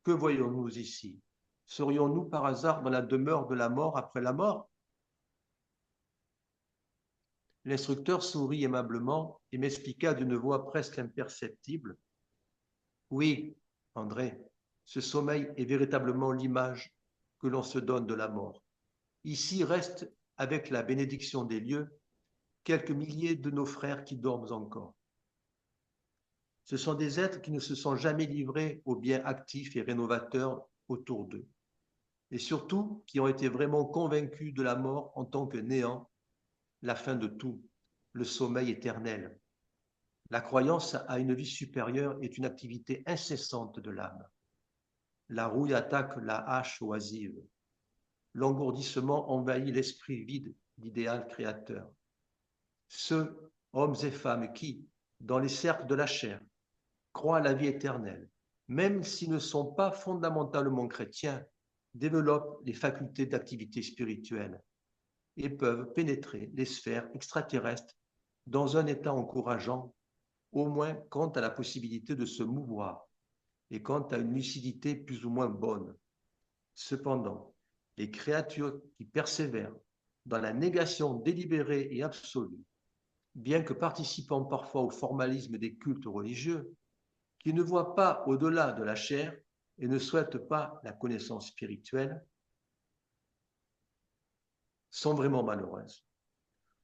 que voyons-nous ici? Serions-nous par hasard dans la demeure de la mort après la mort? » L'instructeur sourit aimablement et m'expliqua d'une voix presque imperceptible. « Oui, André, ce sommeil est véritablement l'image que l'on se donne de la mort. Ici restent, avec la bénédiction des lieux, quelques milliers de nos frères qui dorment encore. Ce sont des êtres qui ne se sont jamais livrés aux biens actifs et rénovateurs autour d'eux, et surtout qui ont été vraiment convaincus de la mort en tant que néant, la fin de tout, le sommeil éternel. La croyance à une vie supérieure est une activité incessante de l'âme. La rouille attaque la hache oisive. L'engourdissement envahit l'esprit vide d'idéal créateur. Ceux, hommes et femmes, qui, dans les cercles de la chair, croient à la vie éternelle, même s'ils ne sont pas fondamentalement chrétiens, développent les facultés d'activité spirituelle et peuvent pénétrer les sphères extraterrestres dans un état encourageant, au moins quant à la possibilité de se mouvoir et quant à une lucidité plus ou moins bonne. Cependant, les créatures qui persévèrent dans la négation délibérée et absolue, bien que participant parfois au formalisme des cultes religieux, qui ne voient pas au-delà de la chair et ne souhaitent pas la connaissance spirituelle, sont vraiment malheureuses.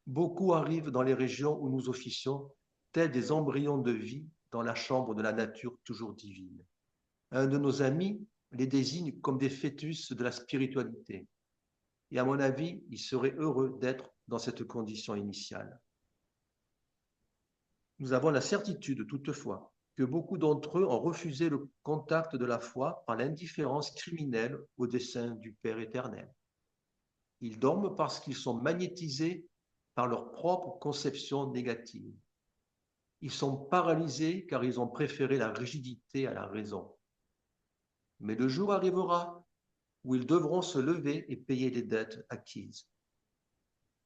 Beaucoup arrivent dans les régions où nous officions, tels des embryons de vie dans la chambre de la nature toujours divine. Un de nos amis les désigne comme des fœtus de la spiritualité. Et à mon avis, il serait heureux d'être dans cette condition initiale. Nous avons la certitude, toutefois, que beaucoup d'entre eux ont refusé le contact de la foi par l'indifférence criminelle au dessein du Père éternel. Ils dorment parce qu'ils sont magnétisés par leur propre conception négative. Ils sont paralysés car ils ont préféré la rigidité à la raison. Mais le jour arrivera où ils devront se lever et payer les dettes acquises.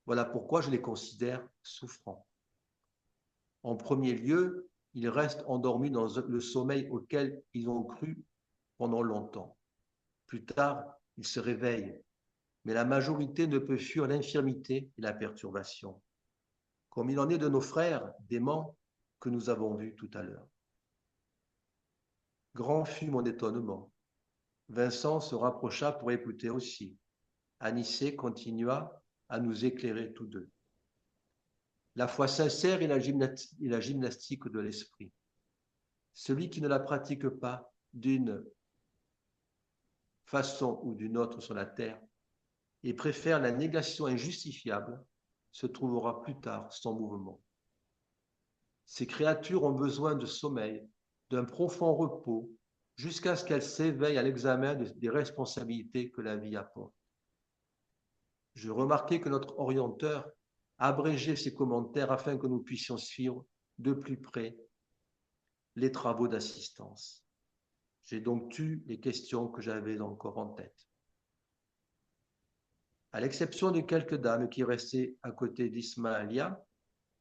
Voilà pourquoi je les considère souffrants. En premier lieu, Ils restent endormis dans le sommeil auquel ils ont cru pendant longtemps. Plus tard, ils se réveillent, mais la majorité ne peut fuir l'infirmité et la perturbation, comme il en est de nos frères démons que nous avons vus tout à l'heure. Grand fut mon étonnement. Vincent se rapprocha pour écouter aussi. Anicet continua à nous éclairer tous deux. La foi sincère et la gymnastique de l'esprit. Celui qui ne la pratique pas d'une façon ou d'une autre sur la terre et préfère la négation injustifiable se trouvera plus tard sans mouvement. Ces créatures ont besoin de sommeil, d'un profond repos, jusqu'à ce qu'elles s'éveillent à l'examen des responsabilités que la vie apporte. Je remarquai que notre orienteur abrégeait ses commentaires afin que nous puissions suivre de plus près les travaux d'assistance. J'ai donc tu les questions que j'avais encore en tête. À l'exception de quelques dames qui restaient à côté d'Ismaïlia,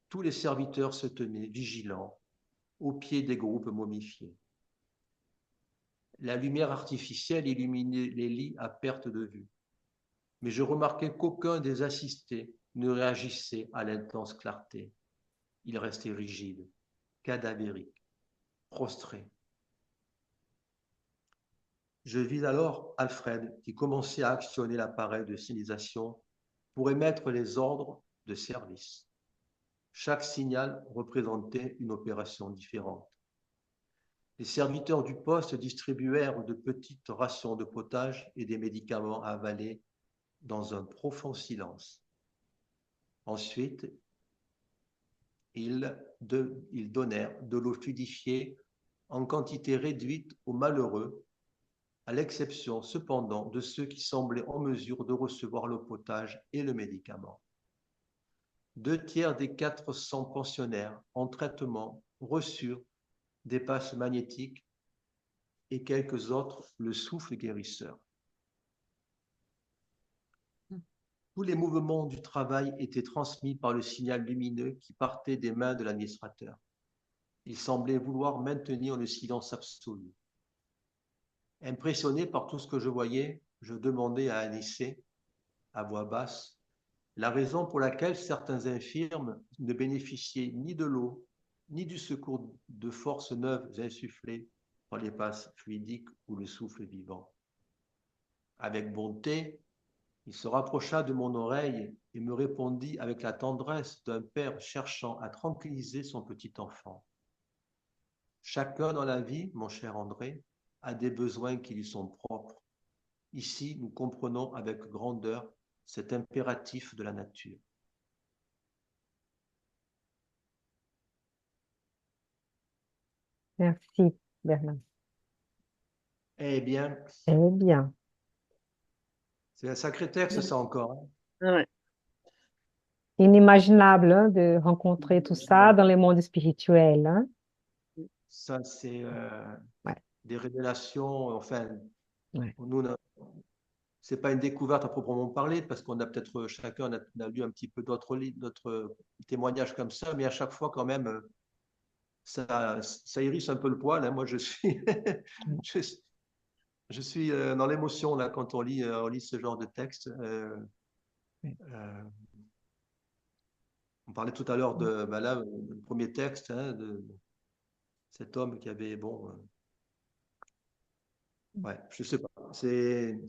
tous les serviteurs se tenaient vigilants au pied des groupes momifiés. La lumière artificielle illuminait les lits à perte de vue, mais je remarquai qu'aucun des assistés ne réagissait à l'intense clarté. Ils restaient rigides, cadavériques, prostrés. Je vis alors Alfred qui commençait à actionner l'appareil de signalisation pour émettre les ordres de service. Chaque signal représentait une opération différente. Les serviteurs du poste distribuèrent de petites rations de potage et des médicaments à avaler dans un profond silence. Ensuite, ils donnèrent de l'eau fluidifiée en quantité réduite aux malheureux, à l'exception cependant de ceux qui semblaient en mesure de recevoir le potage et le médicament. 2/3 des 400 pensionnaires en traitement reçurent des passes magnétiques et quelques autres le souffle guérisseur. Tous les mouvements du travail étaient transmis par le signal lumineux qui partait des mains de l'administrateur. Il semblait vouloir maintenir le silence absolu. Impressionné par tout ce que je voyais, je demandai à Anicet, à voix basse, la raison pour laquelle certains infirmes ne bénéficiaient ni de l'eau, ni du secours de forces neuves insufflées par les passes fluidiques ou le souffle vivant. Avec bonté, il se rapprocha de mon oreille et me répondit avec la tendresse d'un père cherchant à tranquilliser son petit enfant. Chacun dans la vie, mon cher André, a des besoins qui lui sont propres. Ici, nous comprenons avec grandeur cet impératif de la nature. Merci, Bernard. Eh bien, Eh bien, c'est un sacré texte, ça encore. Hein. Ouais. inimaginable hein, de rencontrer tout ça dans le monde spirituel. Hein. Ça, c'est Ouais, des révélations. Enfin, ouais. nous, c'est pas une découverte à proprement parler, parce qu'on a peut-être chacun a lu un petit peu d'autres témoignages comme ça, mais à chaque fois, quand même, ça hérisse un peu le poil. Hein. Moi, je suis, je, je suis dans l'émotion là quand on lit ce genre de texte. Euh, on parlait tout à l'heure de, ben là, le premier texte hein, de cet homme qui avait, bon, ouais, je sais pas. C'est,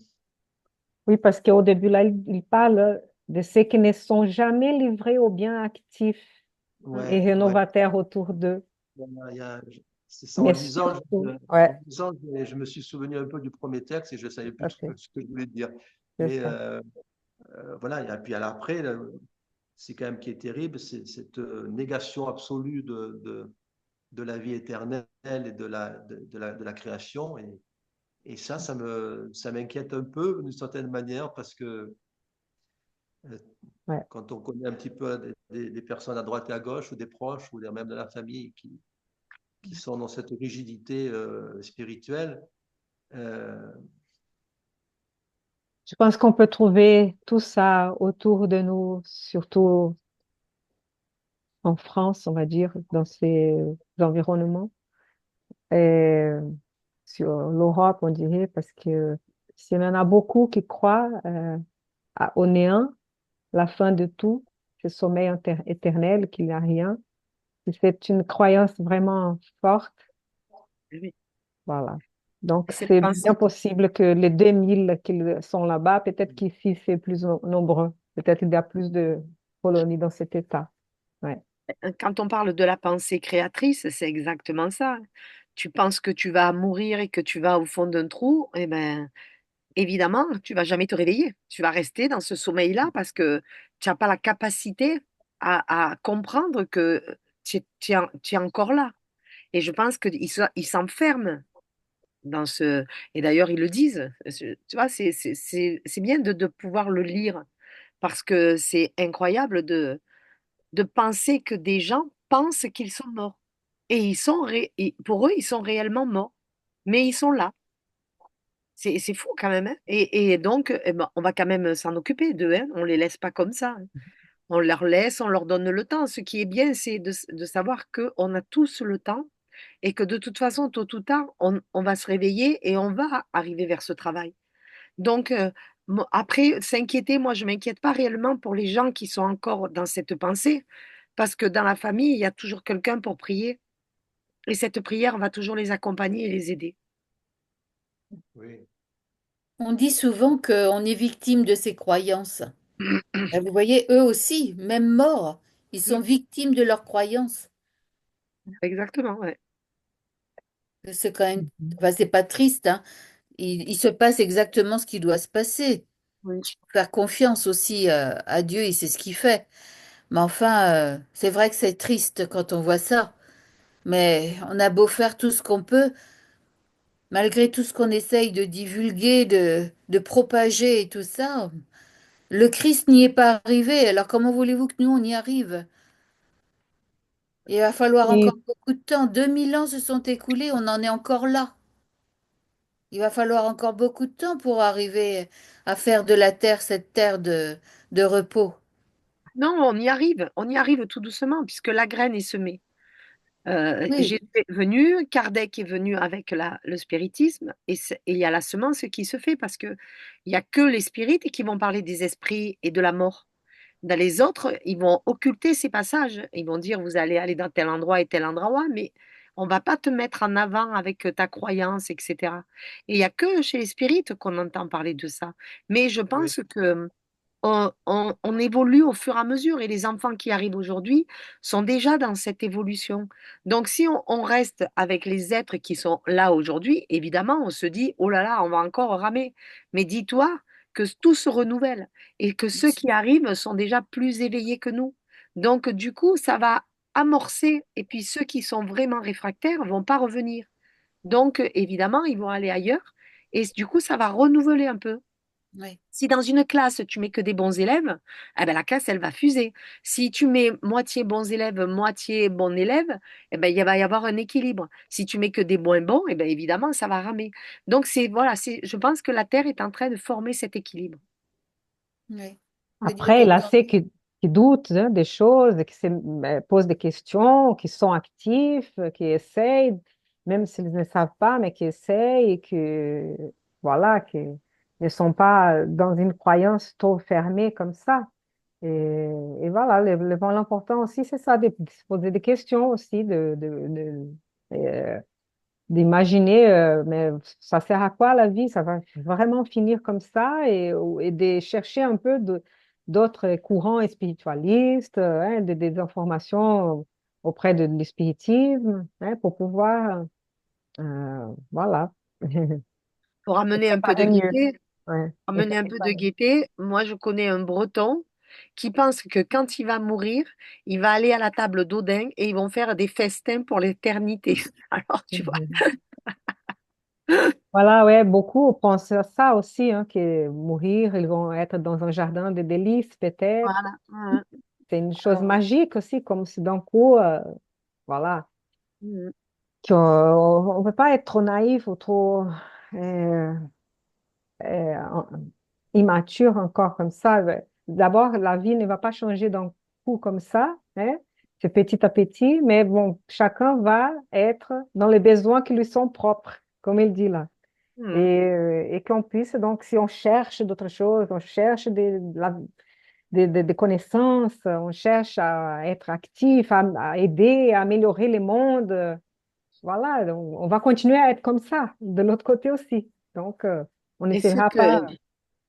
Oui, parce qu'au début, là, il parle de ceux qui ne sont jamais livrés aux biens actifs hein, et ouais, ouais. rénovateurs autour d'eux. Il y a- c'est ça, Mais surtout, ouais, en lisant, je me suis souvenu un peu du premier texte et je ne savais plus ok, ce que je voulais dire. c'est Mais ça. voilà, et puis après, c'est quand même qui est terrible, c'est cette négation absolue de la vie éternelle et de la création. Et ça m'inquiète un peu d'une certaine manière parce que euh, Ouais. quand on connaît un petit peu des personnes à droite et à gauche ou des proches ou même de la famille qui sont dans cette rigidité spirituelle, euh, Je pense qu'on peut trouver tout ça autour de nous, surtout en France, on va dire, dans ces environnements. Et sur l'Europe, on dirait, parce que s'il y en a beaucoup qui croient au néant, la fin de tout, ce sommeil éternel, qu'il n'y a rien. Et c'est une croyance vraiment forte. Oui. Voilà. Donc, Et cette c'est bien pensée, possible que les 2000 qui sont là-bas, peut-être qu'ici, c'est plus nombreux. Peut-être qu'il y a plus de colonies dans cet état. Ouais. quand on parle de la pensée créatrice, c'est exactement ça. Tu penses que tu vas mourir et que tu vas au fond d'un trou, eh ben, évidemment, tu vas jamais te réveiller. Tu vas rester dans ce sommeil-là parce que tu n'as pas la capacité à comprendre que tu es encore là. Et je pense qu'ils s'enferment dans ce... Et d'ailleurs, ils le disent. Tu vois, c'est bien de pouvoir le lire parce que c'est incroyable de penser que des gens pensent qu'ils sont morts. Et pour eux, ils sont réellement morts. Mais ils sont là. C'est fou quand même, hein. Et donc, eh ben, on va quand même s'en occuper d'eux, hein. On les laisse pas comme ça, hein. On leur laisse, on leur donne le temps. Ce qui est bien, c'est de savoir qu'on a tous le temps et que de toute façon, tôt ou tard, on va se réveiller et on va arriver vers ce travail. Donc, après, s'inquiéter, moi, je ne m'inquiète pas réellement pour les gens qui sont encore dans cette pensée, parce que dans la famille, il y a toujours quelqu'un pour prier et cette prière va toujours les accompagner et les aider. Oui. On dit souvent qu'on est victime de ses croyances. Et vous voyez, eux aussi, même morts, ils sont victimes de leurs croyances. Exactement, ouais. C'est quand même, Mhm. enfin, c'est pas triste, hein. Il se passe exactement ce qui doit se passer. Oui. Faire confiance aussi à Dieu, il sait ce qu'il fait. Mais enfin, c'est vrai que c'est triste quand on voit ça. Mais on a beau faire tout ce qu'on peut, malgré tout ce qu'on essaye de divulguer, de propager et tout ça, le Christ n'y est pas arrivé. Alors comment voulez-vous que nous, on y arrive? Il va falloir encore Oui, beaucoup de temps. 2000 ans se sont écoulés, on en est encore là. Il va falloir encore beaucoup de temps pour arriver à faire de la terre cette terre de repos. Non, on y arrive tout doucement puisque la graine est semée. Oui, Jésus est venu, Kardec est venu avec le spiritisme et il y a la semence qui se fait parce que il y a que les spirites qui vont parler des esprits et de la mort. Dans les autres, ils vont occulter ces passages. Ils vont dire vous allez aller dans tel endroit et tel endroit, mais on va pas te mettre en avant avec ta croyance, etc. Et il y a que chez les spirites qu'on entend parler de ça. Mais je Oui. pense que on évolue au fur et à mesure et les enfants qui arrivent aujourd'hui sont déjà dans cette évolution. Donc si on reste avec les êtres qui sont là aujourd'hui, évidemment, on se dit, oh là là, on va encore ramer. Mais dis-toi que tout se renouvelle et que ceux qui arrivent sont déjà plus éveillés que nous. Donc du coup, ça va amorcer et puis ceux qui sont vraiment réfractaires vont pas revenir. Donc évidemment, ils vont aller ailleurs et du coup, ça va renouveler un peu. oui, Si dans une classe, tu mets que des bons élèves, eh ben, la classe, elle va fuser. Si tu mets moitié bons élèves, moitié bons élèves, eh ben, il va y avoir un équilibre. Si tu mets que des moins bons, eh ben, évidemment, ça va ramer. Donc, voilà, je pense que la Terre est en train de former cet équilibre. oui. C'est-à-dire après, que là, quand... c'est qui doutent hein, des choses, qui posent des questions, qui sont actifs, qui essayent, même s'ils ne savent pas, mais qui essayent et que, voilà, qui ne sont pas dans une croyance trop fermée comme ça. Et, et voilà, l'important aussi, c'est ça, de se poser des questions aussi, euh, d'imaginer, mais ça sert à quoi la vie? Ça va vraiment finir comme ça et de chercher un peu d'autres courants spiritualistes, hein, des informations auprès de l'espiritisme, hein, pour pouvoir, voilà, Pour se amener un peu de préparer mieux. gaieté, Ouais, et se amener un peu de préparer. gaieté, moi, je connais un Breton qui pense que quand il va mourir, il va aller à la table d'Odin et ils vont faire des festins pour l'éternité. Alors, tu vois. Voilà, ouais, beaucoup pensent à ça aussi, hein, que mourir, ils vont être dans un jardin de délices, peut-être. Voilà. Ouais. C'est une chose magique aussi, comme si d'un coup, voilà, Mhm. qu'on ne peut pas être trop naïf ou trop euh, en- immature encore comme ça. D'abord, la vie ne va pas changer d'un coup comme ça, hein. C'est petit à petit, mais bon, chacun va être dans les besoins qui lui sont propres, comme il dit là. Mhm. Et qu'on puisse, donc, si on cherche d'autres choses, on cherche des connaissances, on cherche à être actif, à aider, à améliorer le monde, voilà, donc, on va continuer à être comme ça, de l'autre côté aussi. Donc, on Et ce n'essaiera pas. que,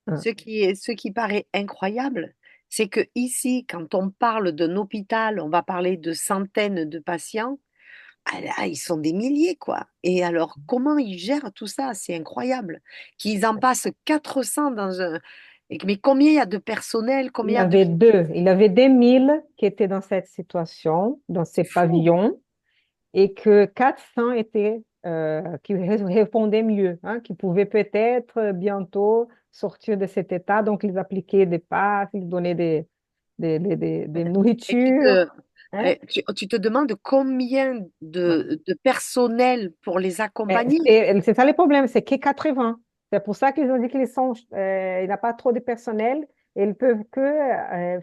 Hein. ce qui paraît incroyable, c'est que ici, quand on parle d'un hôpital, on va parler de centaines de patients. Ah là, ils sont des milliers, quoi. Et alors, comment ils gèrent tout ça? C'est incroyable. Qu'ils en passent 400 dans un... Mais combien il y a de personnel? Il Combien y il y a de... avait deux, il y avait des 1000 qui étaient dans cette situation, dans ces C'est fou. pavillons, et que 400 étaient, qui répondaient mieux, hein, qui pouvaient peut-être bientôt sortir de cet état. Donc, ils appliquaient des passes, ils donnaient des Et tu nourritures. te, Hein. tu te demandes combien de personnel pour les accompagner? C'est ça le problème, c'est que 80. C'est pour ça qu'ils ont dit qu'ils sont, il n'y a pas trop de personnel et ils peuvent que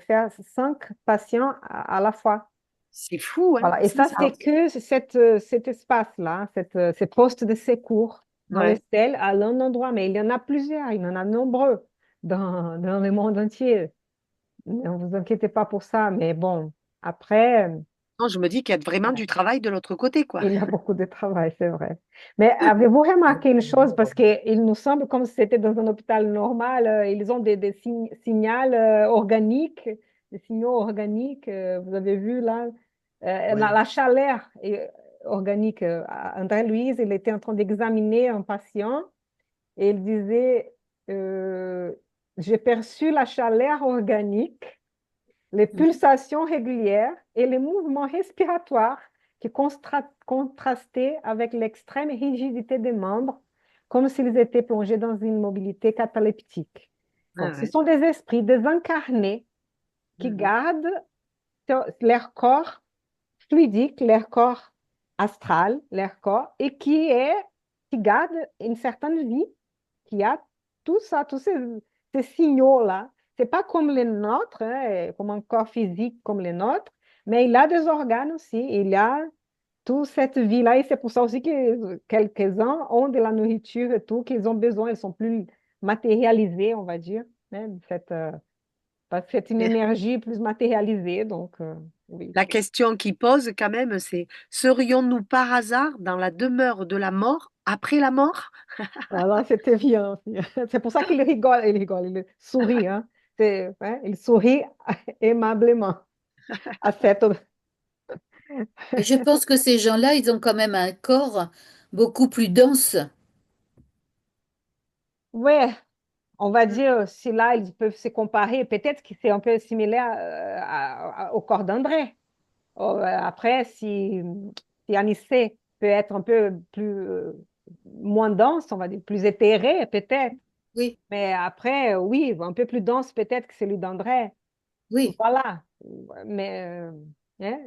faire 5 patients à la fois. C'est fou, hein? Voilà. Et C'est ça, ça. c'est que cet espace-là, ces postes de secours dans les Ouais. stèles à un endroit, mais il y en a plusieurs, il y en a nombreux dans le monde entier. Ne vous inquiétez pas pour ça, mais bon, après. Non, je me dis qu'il y a vraiment du travail de l'autre côté, quoi. Il y a beaucoup de travail, c'est vrai. Mais avez-vous remarqué une chose, parce qu'il nous semble comme si c'était dans un hôpital normal, ils ont des signaux organiques, des signaux organiques, vous avez vu là, Oui. la chaleur organique. André-Louise, il était en train d'examiner un patient et il disait, euh, j'ai perçu la chaleur organique, les Mhm. pulsations régulières et les mouvements respiratoires qui contrastaient avec l'extrême rigidité des membres, comme s'ils étaient plongés dans une mobilité cataleptique. Ah Donc, ce ouais. sont des esprits désincarnés qui Mhm. gardent leur corps fluidique, leur corps astral, leur corps, et qui gardent une certaine vie, qui a tout ça, tous ces signaux-là. C'est pas comme les nôtres, hein, comme un corps physique comme les nôtres, mais il a des organes aussi, il a toute cette vie-là, et c'est pour ça aussi que quelques-uns ont de la nourriture et tout, qu'ils ont besoin, ils sont plus matérialisés, on va dire, hein, parce que c'est une énergie plus matérialisée, donc oui. La question qui pose quand même, c'est serions-nous par hasard dans la demeure de la mort après la mort? Voilà, c'était bien. C'est pour ça qu'il rigole, il sourit, hein. Hein, il sourit aimablement à cette. Et je pense que ces gens-là, ils ont quand même un corps beaucoup plus dense. Ouais, on va dire, si là, ils peuvent se comparer, peut-être que c'est un peu similaire au corps d'André. Après, si Anissé peut être un peu moins dense, on va dire, plus éthéré, peut-être. Oui, Mais après, oui, un peu plus dense peut-être que celui d'André. oui, Voilà. Mais, hein,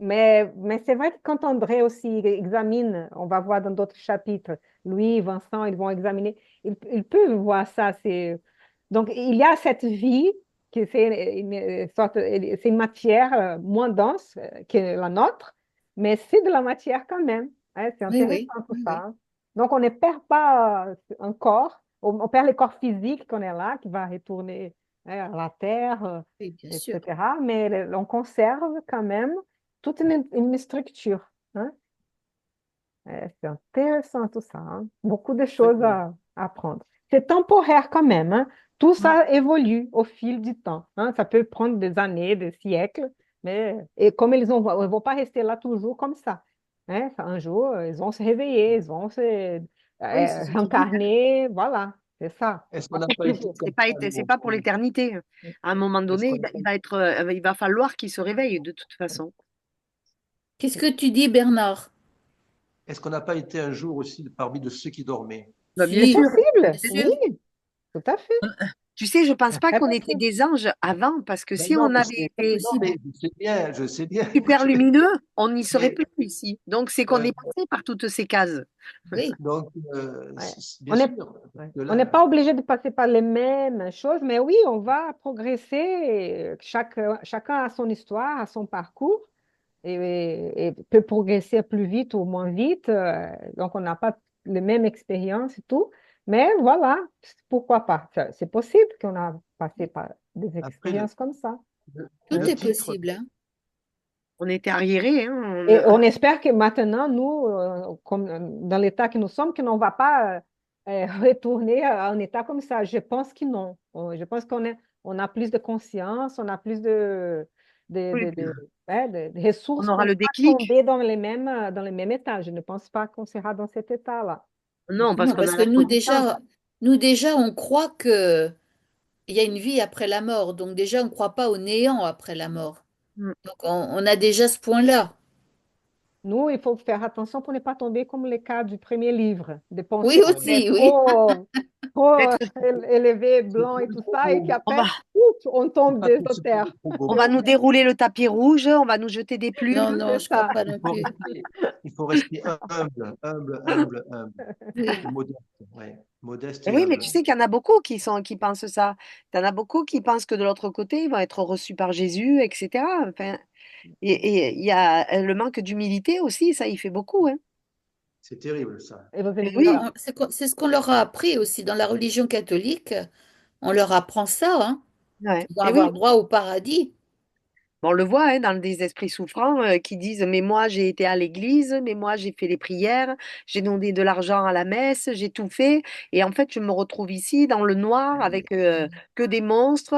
mais c'est vrai que quand André aussi examine, on va voir dans d'autres chapitres, Louis, Vincent, ils vont examiner, ils peuvent voir ça. Donc, il y a cette vie, qui c'est une sorte, c'est une matière moins dense que la nôtre, mais c'est de la matière quand même. Hein, c'est oui, oui, intéressant tout oui, ça. oui, Hein. Donc, on ne perd pas un corps, on perd le corps physique qu'on est là, qui va retourner à la terre. oui, bien sûr. etc. Mais on conserve quand même toute une structure. Hein. C'est intéressant tout ça. Hein. Beaucoup de Oui, choses oui. à apprendre. C'est temporaire quand même. Hein. Tout Mm. ça évolue au fil du temps. Hein. Ça peut prendre des années, des siècles, mais et comme ils ne vont pas rester là toujours comme ça. Hein. Un jour, ils vont se réveiller, ils vont se Oui, c'est ce qu'il dit. réincarner. Voilà, c'est ça. Est-ce qu'on Pas n'a pour pas été toujours. comme ça, nous C'est pas pour aussi? l'éternité. À un moment Est-ce donné, qu'on n'a pas, il va falloir qu'il se réveille de toute façon. Qu'est-ce que tu dis, Bernard? est-ce qu'on n'a pas été un jour aussi parmi de ceux qui dormaient? Bah, bien C'est Si, sûr. bien possible, oui, sûr. tout à fait. Tu sais, je pense C'est pas très qu'on était possible. des anges avant, parce que Ben si non, on mais avait c'est, C'est été non, mais possible. je sais bien, super lumineux, on n'y serait mais plus ici. Donc, c'est qu'on euh, est passé par toutes ces cases. Oui, donc, Ouais. bien On est, sûr, parce ouais. que On n'est là, pas obligé de passer par les mêmes choses, mais oui, on va progresser. Chacun a son histoire, a son parcours. et peut progresser plus vite ou moins vite. Donc, on n'a pas les mêmes expériences et tout. Mais voilà, pourquoi pas? C'est possible qu'on a passé par des Après, expériences comme ça. Tout le est titre, possible, hein. On était arriérés, hein, Et on espère que maintenant, nous, comme dans l'état que nous sommes, qu'on ne va pas retourner à un état comme ça. Je pense que non. Je pense on a plus de conscience, on a plus oui, puis, de on ressources aura pour ne le pas déclic. tomber dans les mêmes états. Je ne pense pas qu'on sera dans cet état-là. Non, parce Non, qu'on parce a que la connaissance. nous déjà, on croit que il y a une vie après la mort. Donc déjà, on ne croit pas au néant après la mort. Mm. Donc on a déjà ce point-là. Nous, il faut faire attention pour ne pas tomber comme le cas du premier livre, de penser Oui qu'on est aussi, oui. trop Peut-être élevé, c'est blanc et beaucoup tout trop ça, et beau. on va, qu'après, ouf, on C'est tombe pas des possible de terres. trop on beau. va nous dérouler le tapis rouge, on va nous jeter des plumes. Non, non, C'est je crois ça. pas Il non faut plus. rester, il faut rester humble, humble, humble, humble. Oui. Et modeste, ouais. Modeste Et et oui, mais tu humble. sais qu'il y en a beaucoup qui pensent ça. Il y en a beaucoup qui pensent que de l'autre côté, ils vont être reçus par Jésus, etc. Enfin, et il y a le manque d'humilité aussi, ça y fait beaucoup, hein. C'est terrible, ça. Et vous Mais êtes Ben, oui, d'accord. c'est ce qu'on leur a appris aussi dans la religion catholique. On leur apprend ça, hein. ouais. Ils vont Et oui, avoir droit au paradis. on le voit hein, dans des esprits souffrants qui disent, mais moi j'ai été à l'église, mais moi j'ai fait les prières, j'ai donné de l'argent à la messe, j'ai tout fait, et en fait je me retrouve ici dans le noir avec que des monstres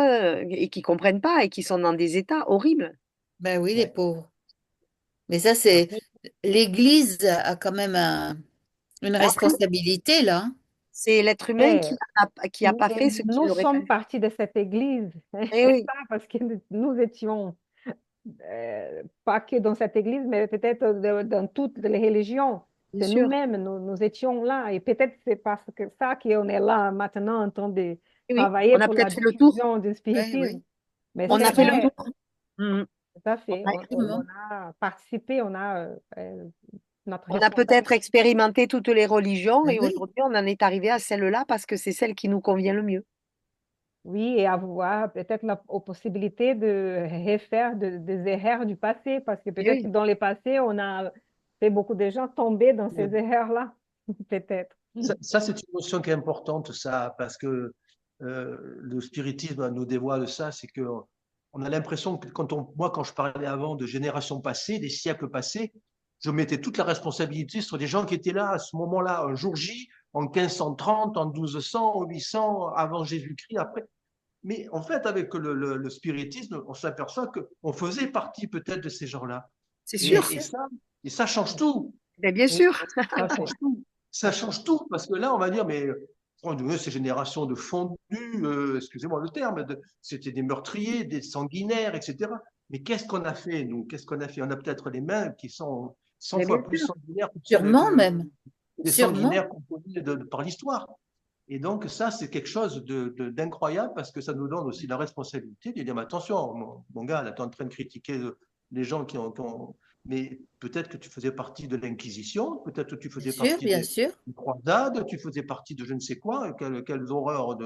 et qui comprennent pas et qui sont dans des états horribles. Ben oui, les Ouais. pauvres. Mais ça, c'est Après, l'Église a quand même une Après, responsabilité là, hein. c'est l'être humain Et, qui a pas et fait ce qu'il nous aurait sommes fallu. partis de cette église, Eh et oui, ça parce que nous étions pas que dans cette église, mais peut-être dans toutes les religions. bien C'est sûr. nous-mêmes, nous étions là. Et peut-être c'est parce que ça qu'on est là maintenant en train de Eh oui, travailler on a pour la peut-être fait le tour. diffusion du Oui, spiritisme. oui. Mais On c'est a fait le vrai, tour. Mhm. tout à On fait. a, On Effectivement. a participé, on a notre on a peut-être responsabilité. expérimenté toutes les religions Ben et oui, aujourd'hui on en est arrivé à celle-là parce que c'est celle qui nous convient le mieux. Oui, et avoir peut-être la possibilité de refaire des erreurs du passé, parce que Eh peut-être que oui. dans le passé, on a fait beaucoup de gens tomber dans ces erreurs-là, peut-être. ça, c'est une notion qui est importante, ça, parce que le spiritisme nous dévoile ça, c'est que on a l'impression que moi, quand je parlais avant de générations passées, des siècles passés, je mettais toute la responsabilité sur des gens qui étaient là à ce moment-là, un jour J, en 1530, en 1200, en 800, avant Jésus-Christ, après. Mais en fait, avec le spiritisme, on s'aperçoit qu'on faisait partie peut-être de ces gens-là. C'est bien sûr. Et, et sûr. ça, et ça change tout. Mais bien Oui, sûr. tout Ça à fait. change tout. Ça change tout. Parce que là, on va dire, mais oh, ces générations de fondus, excusez-moi le terme, c'était des meurtriers, des sanguinaires, etc. Mais qu'est-ce qu'on a fait, nous? Qu'est-ce qu'on a fait? On a peut-être les mains qui sont 100 Mais bien fois plus sûr. sanguinaires Sûrement même. des Sûrement. sanguinaires qu'on connaît par l'histoire. Et donc, ça, c'est quelque chose d'incroyable parce que ça nous donne aussi la responsabilité de dire, mais attention, mon gars, là, tu es en train de critiquer les gens qui ont. Mais peut-être que tu faisais partie de l'Inquisition, peut-être que tu Bien faisais sûr, partie bien des sûr. croisades, tu faisais partie de je ne sais quoi, quelles horreurs,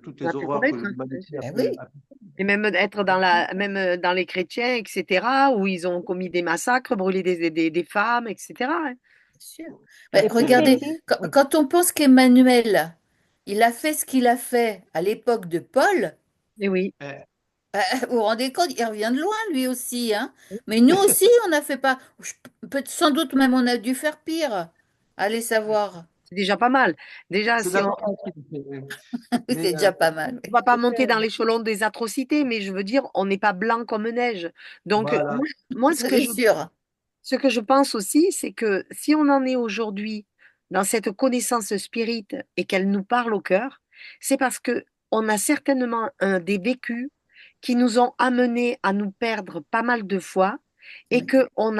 toutes On a les pu horreurs que connaître, hein, bien l'humanité sûr. Ben oui, a pu. Et même être même dans les chrétiens, etc., où ils ont commis des massacres, brûlé des femmes, etc. hein. bien sûr. Ben, Et Et le, regardez, petit, oui. quand on pense qu'Emmanuel, il a fait ce qu'il a fait à l'époque de Paul, Et oui. eh, vous vous rendez compte, il revient de loin lui aussi, hein. Mais nous aussi, on a fait pas. Sans doute même on a dû faire pire. Allez savoir. C'est déjà pas mal. Déjà, c'est si on d'accord avec vous. Mais C'est déjà pas mal, ne oui. va pas monter dans C'était- l'échelon des atrocités, mais je veux dire, on n'est pas blanc comme neige. Donc, voilà. moi, C'est sûr. ce que je pense aussi, c'est que si on en est aujourd'hui dans cette connaissance spirite et qu'elle nous parle au cœur, c'est parce que on a certainement des vécus qui nous ont amenés à nous perdre pas mal de fois et Oui. que on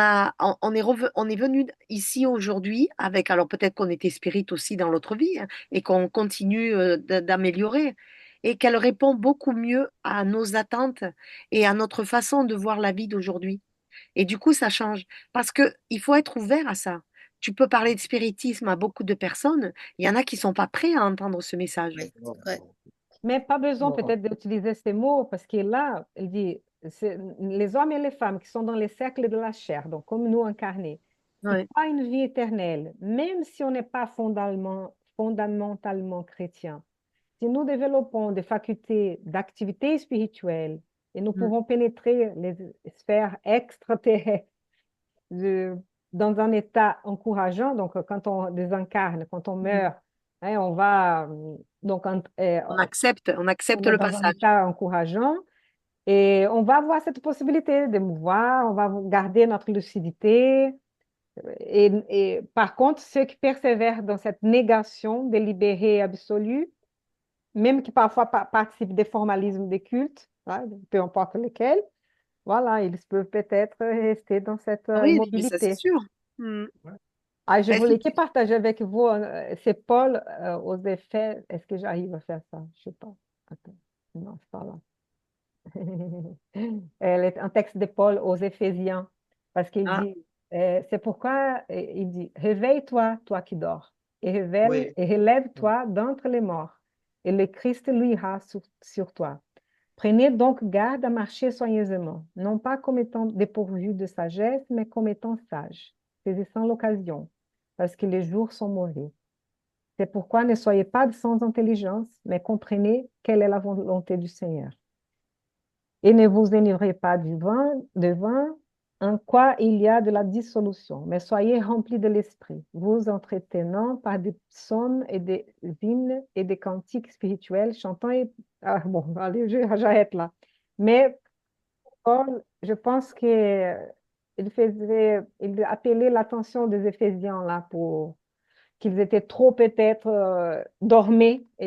est venu ici aujourd'hui avec, alors peut-être qu'on était spirit aussi dans l'autre vie hein, et qu'on continue d'améliorer et qu'elle répond beaucoup mieux à nos attentes et à notre façon de voir la vie d'aujourd'hui. Et du coup, ça change. Parce que il faut être ouvert à ça. Tu peux parler de spiritisme à beaucoup de personnes. Il y en a qui sont pas prêts à entendre ce message. Oui, c'est vrai. Mais pas besoin Non. peut-être d'utiliser ces mots, parce que là, il dit, les hommes et les femmes qui sont dans les cercles de la chair, donc comme nous incarnés, qui Ouais. pas une vie éternelle, même si on n'est pas fondamentalement chrétien, si nous développons des facultés d'activité spirituelle et nous Mm. pouvons pénétrer les sphères extraterrestres de- dans un état encourageant, donc quand on désincarne, quand on Mm. meurt, hein, on va donc On accepte le dans un passage. état encourageant et on va avoir cette possibilité de mouvoir, on va garder notre lucidité. Et par contre, ceux qui persévèrent dans cette négation délibérée et absolue, même qui parfois participent des formalismes des cultes, hein, peu importe lesquels, voilà, ils peuvent peut-être rester dans cette Ah oui, mais ça c'est immobilité. sûr. Mm. Ah, je Ben, voulais que partager avec vous, c'est Paul aux Effets. Est-ce que j'arrive à faire ça? Je sais pas. Attends. Non, c'est pas là. Elle est un texte de Paul aux Éphésiens, parce qu'il ah, dit, c'est pourquoi il dit, réveille-toi, toi qui dors, et Oui, relève-toi d'entre les morts, et le Christ luira sur toi. Prenez donc garde à marcher soigneusement, non pas comme étant dépourvus de sagesse, mais comme étant sages, saisissant l'occasion, parce que les jours sont mauvais. C'est pourquoi ne soyez pas sans intelligence, mais comprenez quelle est la volonté du Seigneur. Et ne vous enivrez pas de vin en quoi il y a de la dissolution, mais soyez remplis de l'esprit, vous entretenant par des psaumes et des hymnes et des cantiques spirituels, chantant et... Ah, bon, allez, j'arrête là. Mais Paul, je pense que il appelait l'attention des Éphésiens là pour qu'ils étaient trop peut-être dormés et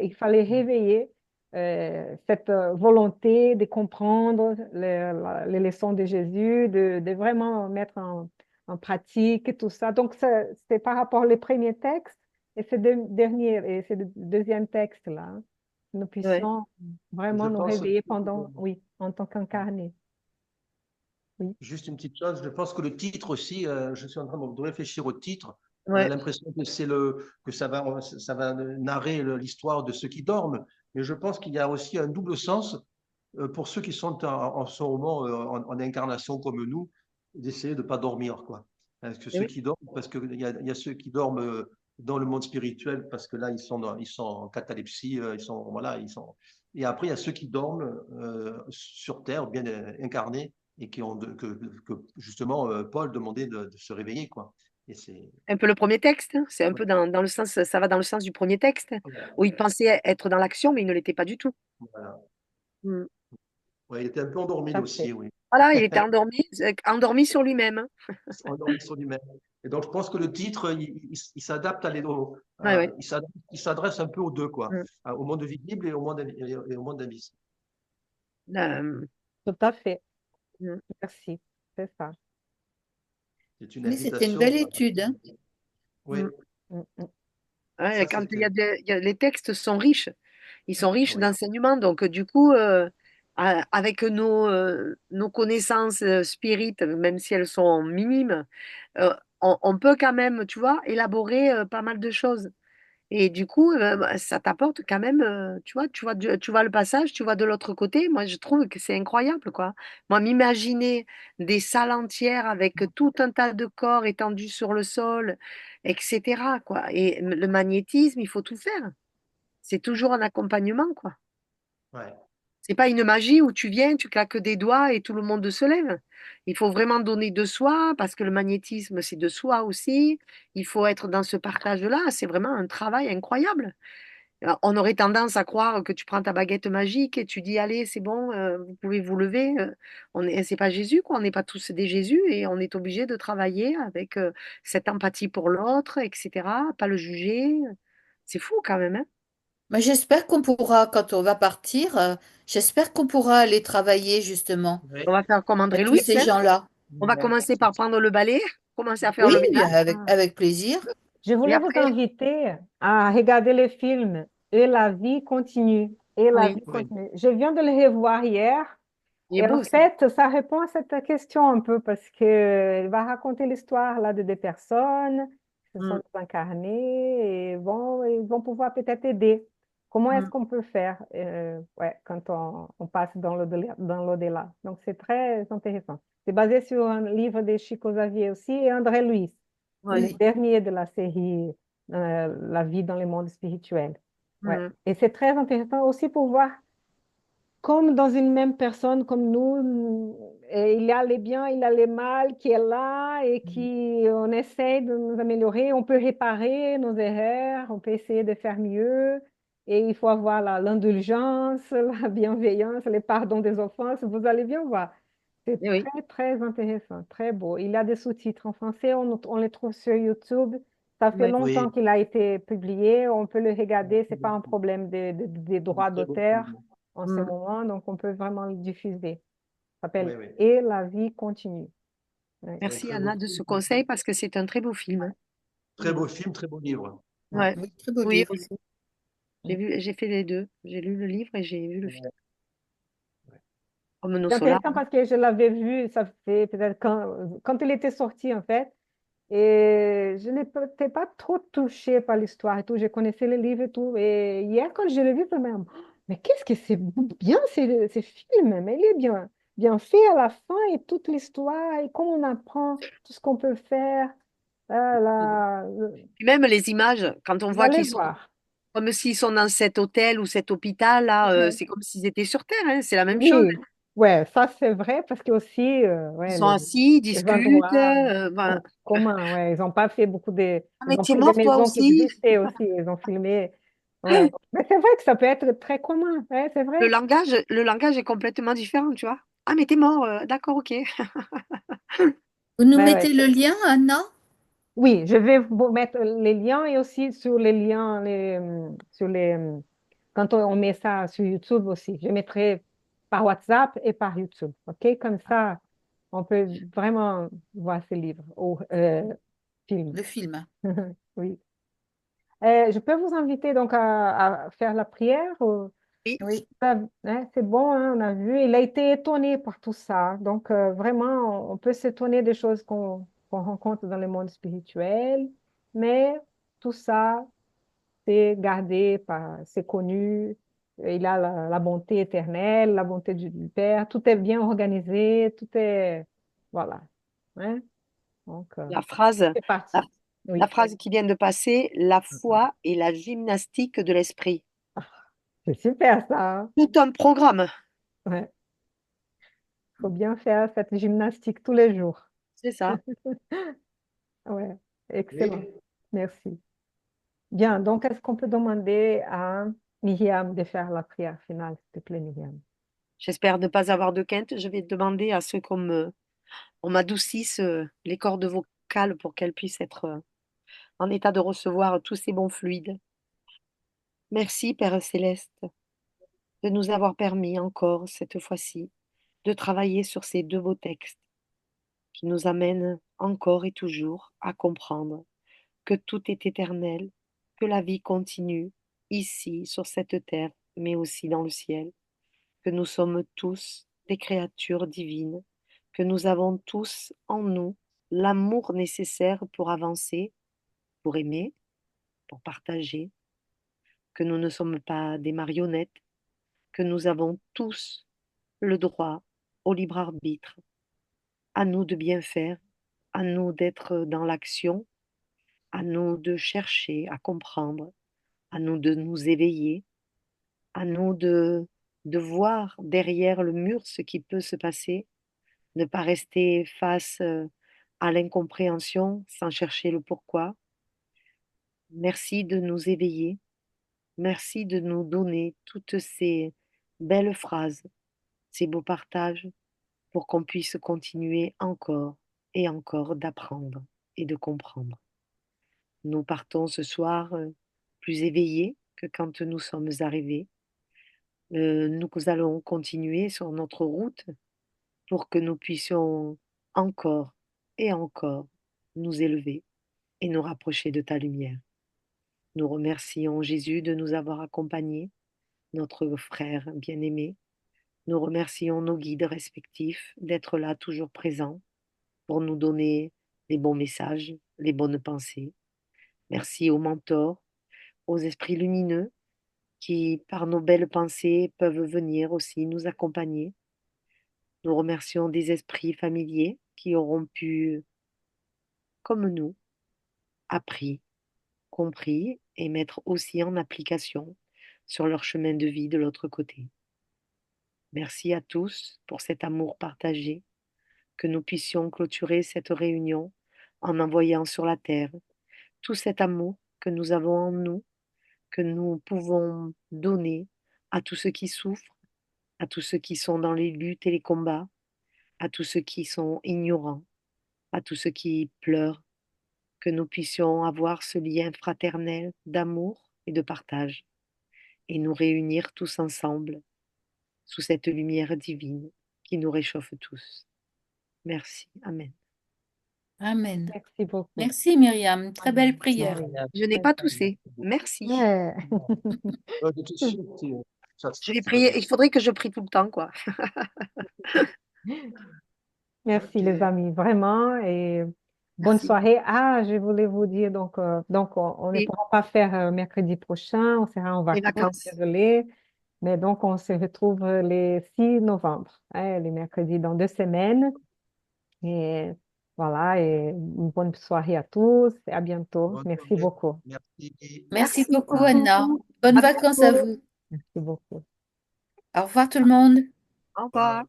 il fallait réveiller cette volonté de comprendre les leçons de Jésus, de vraiment mettre en pratique tout ça. Donc, c'est par rapport aux premiers textes et ce deuxième texte là, hein, que nous ouais. puissions je vraiment nous pense, réveiller pendant, oui, en tant qu'incarnés. Oui. juste une petite chose, je pense que le titre aussi, je suis en train de réfléchir au titre. On a Ouais. l'impression que ça va narrer l'histoire de ceux qui dorment, mais je pense qu'il y a aussi un double sens pour ceux qui sont en ce moment en incarnation comme nous, d'essayer de ne pas dormir, quoi. Parce que Et ceux oui. qui dorment, parce qu'il y a ceux qui dorment dans le monde spirituel, parce que là, ils sont en catalepsie, voilà, Et après, il y a ceux qui dorment sur terre, bien incarnés, et que justement, Paul demandait de se réveiller, quoi. Et c'est, Un peu le premier texte, hein. C'est un ouais, peu dans le sens, ça va dans le sens du premier texte, voilà, où il pensait être dans l'action, mais il ne l'était pas du tout. voilà. Mm. Ouais, il était un peu endormi Tout lui à aussi, fait. oui. Voilà, il était endormi sur lui-même, hein. Endormi sur lui-même. Et donc, je pense que le titre, il s'adapte Ouais, ouais. il s'adresse un peu aux deux, quoi, Mm. au monde visible et au monde invisible. Euh, Tout à fait. mm. Merci. C'est ça. C'est une Oui, c'était une invitation. belle étude, hein. Oui, Mm. Mm, mm. Ouais, ça quand c'était. les textes sont riches, ils sont riches Oui, d'enseignements, donc du coup, avec nos connaissances spirites, même si elles sont minimes, on peut quand même, tu vois, élaborer pas mal de choses. Et du coup, bah, ça t'apporte quand même, tu vois le passage, tu vois de l'autre côté. Moi, je trouve que c'est incroyable, quoi. Moi, m'imaginer des salles entières avec tout un tas de corps étendus sur le sol, etc., quoi. Et le magnétisme, il faut tout faire. C'est toujours un accompagnement, quoi. ouais, C'est pas une magie où tu viens, tu claques des doigts et tout le monde se lève. Il faut vraiment donner de soi parce que le magnétisme, c'est de soi aussi. Il faut être dans ce partage-là. C'est vraiment un travail incroyable. On aurait tendance à croire que tu prends ta baguette magique et tu dis, allez, c'est bon, vous pouvez vous lever. C'est pas Jésus, quoi. On n'est pas tous des Jésus et on est obligé de travailler avec cette empathie pour l'autre, etc. Pas le juger. C'est fou quand même, hein. Mais j'espère qu'on pourra, quand on va partir, j'espère qu'on pourra aller travailler justement On oui. va faire comme André avec tous Louis, ces hein. gens-là. On va commencer par prendre le balai, commencer à faire Oui, le ménage Ah. avec plaisir. Je et voulais vous après, inviter à regarder le film Et la vie continue. Et la oui, vie Oui, continue. Je viens de le revoir hier. il est Et en beau aussi. fait, ça répond à cette question un peu parce qu'il va raconter l'histoire là de des personnes qui se sont Mm. incarnées et ils vont pouvoir peut-être aider Comment est-ce Mm. qu'on peut faire ouais, quand on passe dans l'au-delà? Donc, c'est très intéressant. C'est basé sur un livre de Chico Xavier aussi et André Luiz, le Oui. dernier de la série La vie dans le monde spirituel. Ouais. Mhm. Et c'est très intéressant aussi pour voir comme dans une même personne comme nous, il y a les biens, il y a les mal qui est là et qui on essaie de nous améliorer. On peut réparer nos erreurs, on peut essayer de faire mieux. Et il faut avoir l'indulgence, la bienveillance, le pardon des offenses. Vous allez bien voir. C'est Eh oui, très, très intéressant, très beau. Il y a des sous-titres en français, on les trouve sur YouTube. Ça fait ouais. longtemps Oui, qu'il a été publié, on peut le regarder, c'est pas un problème des un droits très beau d'auteur film. en ce Mhm. moment, donc on peut vraiment le diffuser. Ça s'appelle Oui, oui. Et la vie continue. Ouais. Oui, Merci très beau Anna de film. ce conseil parce que c'est un très beau film. Très beau film, très beau livre. Ouais. Ouais. Oui, très beau Oui, livre. aussi. J'ai fait les deux. J'ai lu le livre et j'ai vu le film. Ouais. Comme nos C'est solars. intéressant parce que je l'avais vu, ça fait peut-être quand il était sorti en fait, et je n'étais pas trop touchée par l'histoire et tout, je connaissais le livre et tout, et hier quand je l'ai vu, je me suis dit, mais qu'est-ce que c'est bien ces films, mais il est bien fait à la fin et toute l'histoire et comment on apprend tout ce qu'on peut faire. Ah là, Puis même les images, quand on vous voit allez qu'ils sont voir. comme s'ils sont dans cet hôtel ou cet hôpital là, Ouais. c'est comme s'ils étaient sur Terre, hein, c'est la même chose. Oui, ouais, ça c'est vrai parce que aussi, Ils ouais, sont assis, ils les discutent. endroits Ben, communs, ouais, ils n'ont pas fait beaucoup de, ah, ils mais ont t'es pris des mort toi maisons qui aussi. existaient aussi, ils ont filmé, ouais. Mais c'est vrai que ça peut être très commun, ouais, c'est vrai. Le langage est complètement différent, tu vois. Ah, mais t'es mort, d'accord, ok. Vous nous Ouais, ouais. mettez le lien, Anna? Oui, je vais vous mettre les liens et aussi sur les liens, sur quand on met ça sur YouTube aussi, je mettrai par WhatsApp et par YouTube, ok? Comme ça, on peut vraiment voir ces livres ou films. Le film. Oui. Je peux vous inviter donc à faire la prière. Oui, Oui. Hein, c'est bon, hein, on a vu. Il a été étonné par tout ça. Donc, vraiment, on peut s'étonner des choses qu'on rencontre dans le monde spirituel, mais tout ça, c'est gardé, c'est connu. Il a la bonté éternelle, la bonté du Père. Tout est bien organisé, tout est... Voilà. Hein? Donc, la phrase, c'est la, parti. la Oui. phrase qui vient de passer, la foi est la gymnastique de l'esprit. C'est super ça. Hein? Tout un programme, Ouais. Faut bien faire cette gymnastique tous les jours. c'est ça. Ouais, excellent. Oui. Merci. Bien, donc est-ce qu'on peut demander à Myriam de faire la prière finale, s'il te plaît, Myriam? J'espère ne pas avoir de quinte. Je vais demander à ceux on m'adoucisse les cordes vocales pour qu'elles puissent être en état de recevoir tous ces bons fluides. Merci, Père Céleste, de nous avoir permis encore, cette fois-ci, de travailler sur ces deux beaux textes qui nous amènent encore et toujours à comprendre que tout est éternel, que la vie continue ici, sur cette terre, mais aussi dans le ciel, que nous sommes tous des créatures divines, que nous avons tous en nous l'amour nécessaire pour avancer, pour aimer, pour partager, que nous ne sommes pas des marionnettes, que nous avons tous le droit au libre arbitre, à nous de bien faire, à nous d'être dans l'action, à nous de chercher à comprendre, à nous de nous éveiller, à nous de voir derrière le mur ce qui peut se passer, ne pas rester face à l'incompréhension sans chercher le pourquoi. Merci de nous éveiller, merci de nous donner toutes ces belles phrases, ces beaux partages pour qu'on puisse continuer encore et encore d'apprendre et de comprendre. Nous partons ce soir plus éveillés que quand nous sommes arrivés. Nous allons continuer sur notre route pour que nous puissions encore et encore nous élever et nous rapprocher de ta lumière. Nous remercions Jésus de nous avoir accompagnés, notre frère bien-aimé. Nous remercions nos guides respectifs d'être là toujours présents pour nous donner les bons messages, les bonnes pensées. Merci aux mentors, aux esprits lumineux qui, par nos belles pensées, peuvent venir aussi nous accompagner. Nous remercions des esprits familiers qui auront pu, comme nous, appris, compris et mettre aussi en application sur leur chemin de vie de l'autre côté. Merci à tous pour cet amour partagé, que nous puissions clôturer cette réunion en envoyant sur la terre tout cet amour que nous avons en nous, que nous pouvons donner à tous ceux qui souffrent, à tous ceux qui sont dans les luttes et les combats, à tous ceux qui sont ignorants, à tous ceux qui pleurent, que nous puissions avoir ce lien fraternel d'amour et de partage et nous réunir tous ensemble sous cette lumière divine qui nous réchauffe tous. Merci. Amen. Amen. Merci beaucoup. Merci Myriam, très belle Amen. prière. Marianne. Je n'ai pas toussé. Merci. Ouais. J'étais sûr que Je vais prier. Il faudrait que je prie tout le temps, quoi. Merci Ok. les amis, vraiment. Et bonne Merci. soirée. Ah, je voulais vous dire, donc on ne Et pourra pas faire mercredi prochain, on sera en les vacances, vacances. désolé. Mais donc on se retrouve les 6 novembre, les mercredis dans 2 semaines. Et voilà, et une bonne soirée à tous et à bientôt. Bonne Merci soirée. beaucoup. Merci. Merci Merci beaucoup Anna. beaucoup. Bonnes À vacances à bientôt. vous. Merci beaucoup. Au revoir tout le monde. Au revoir.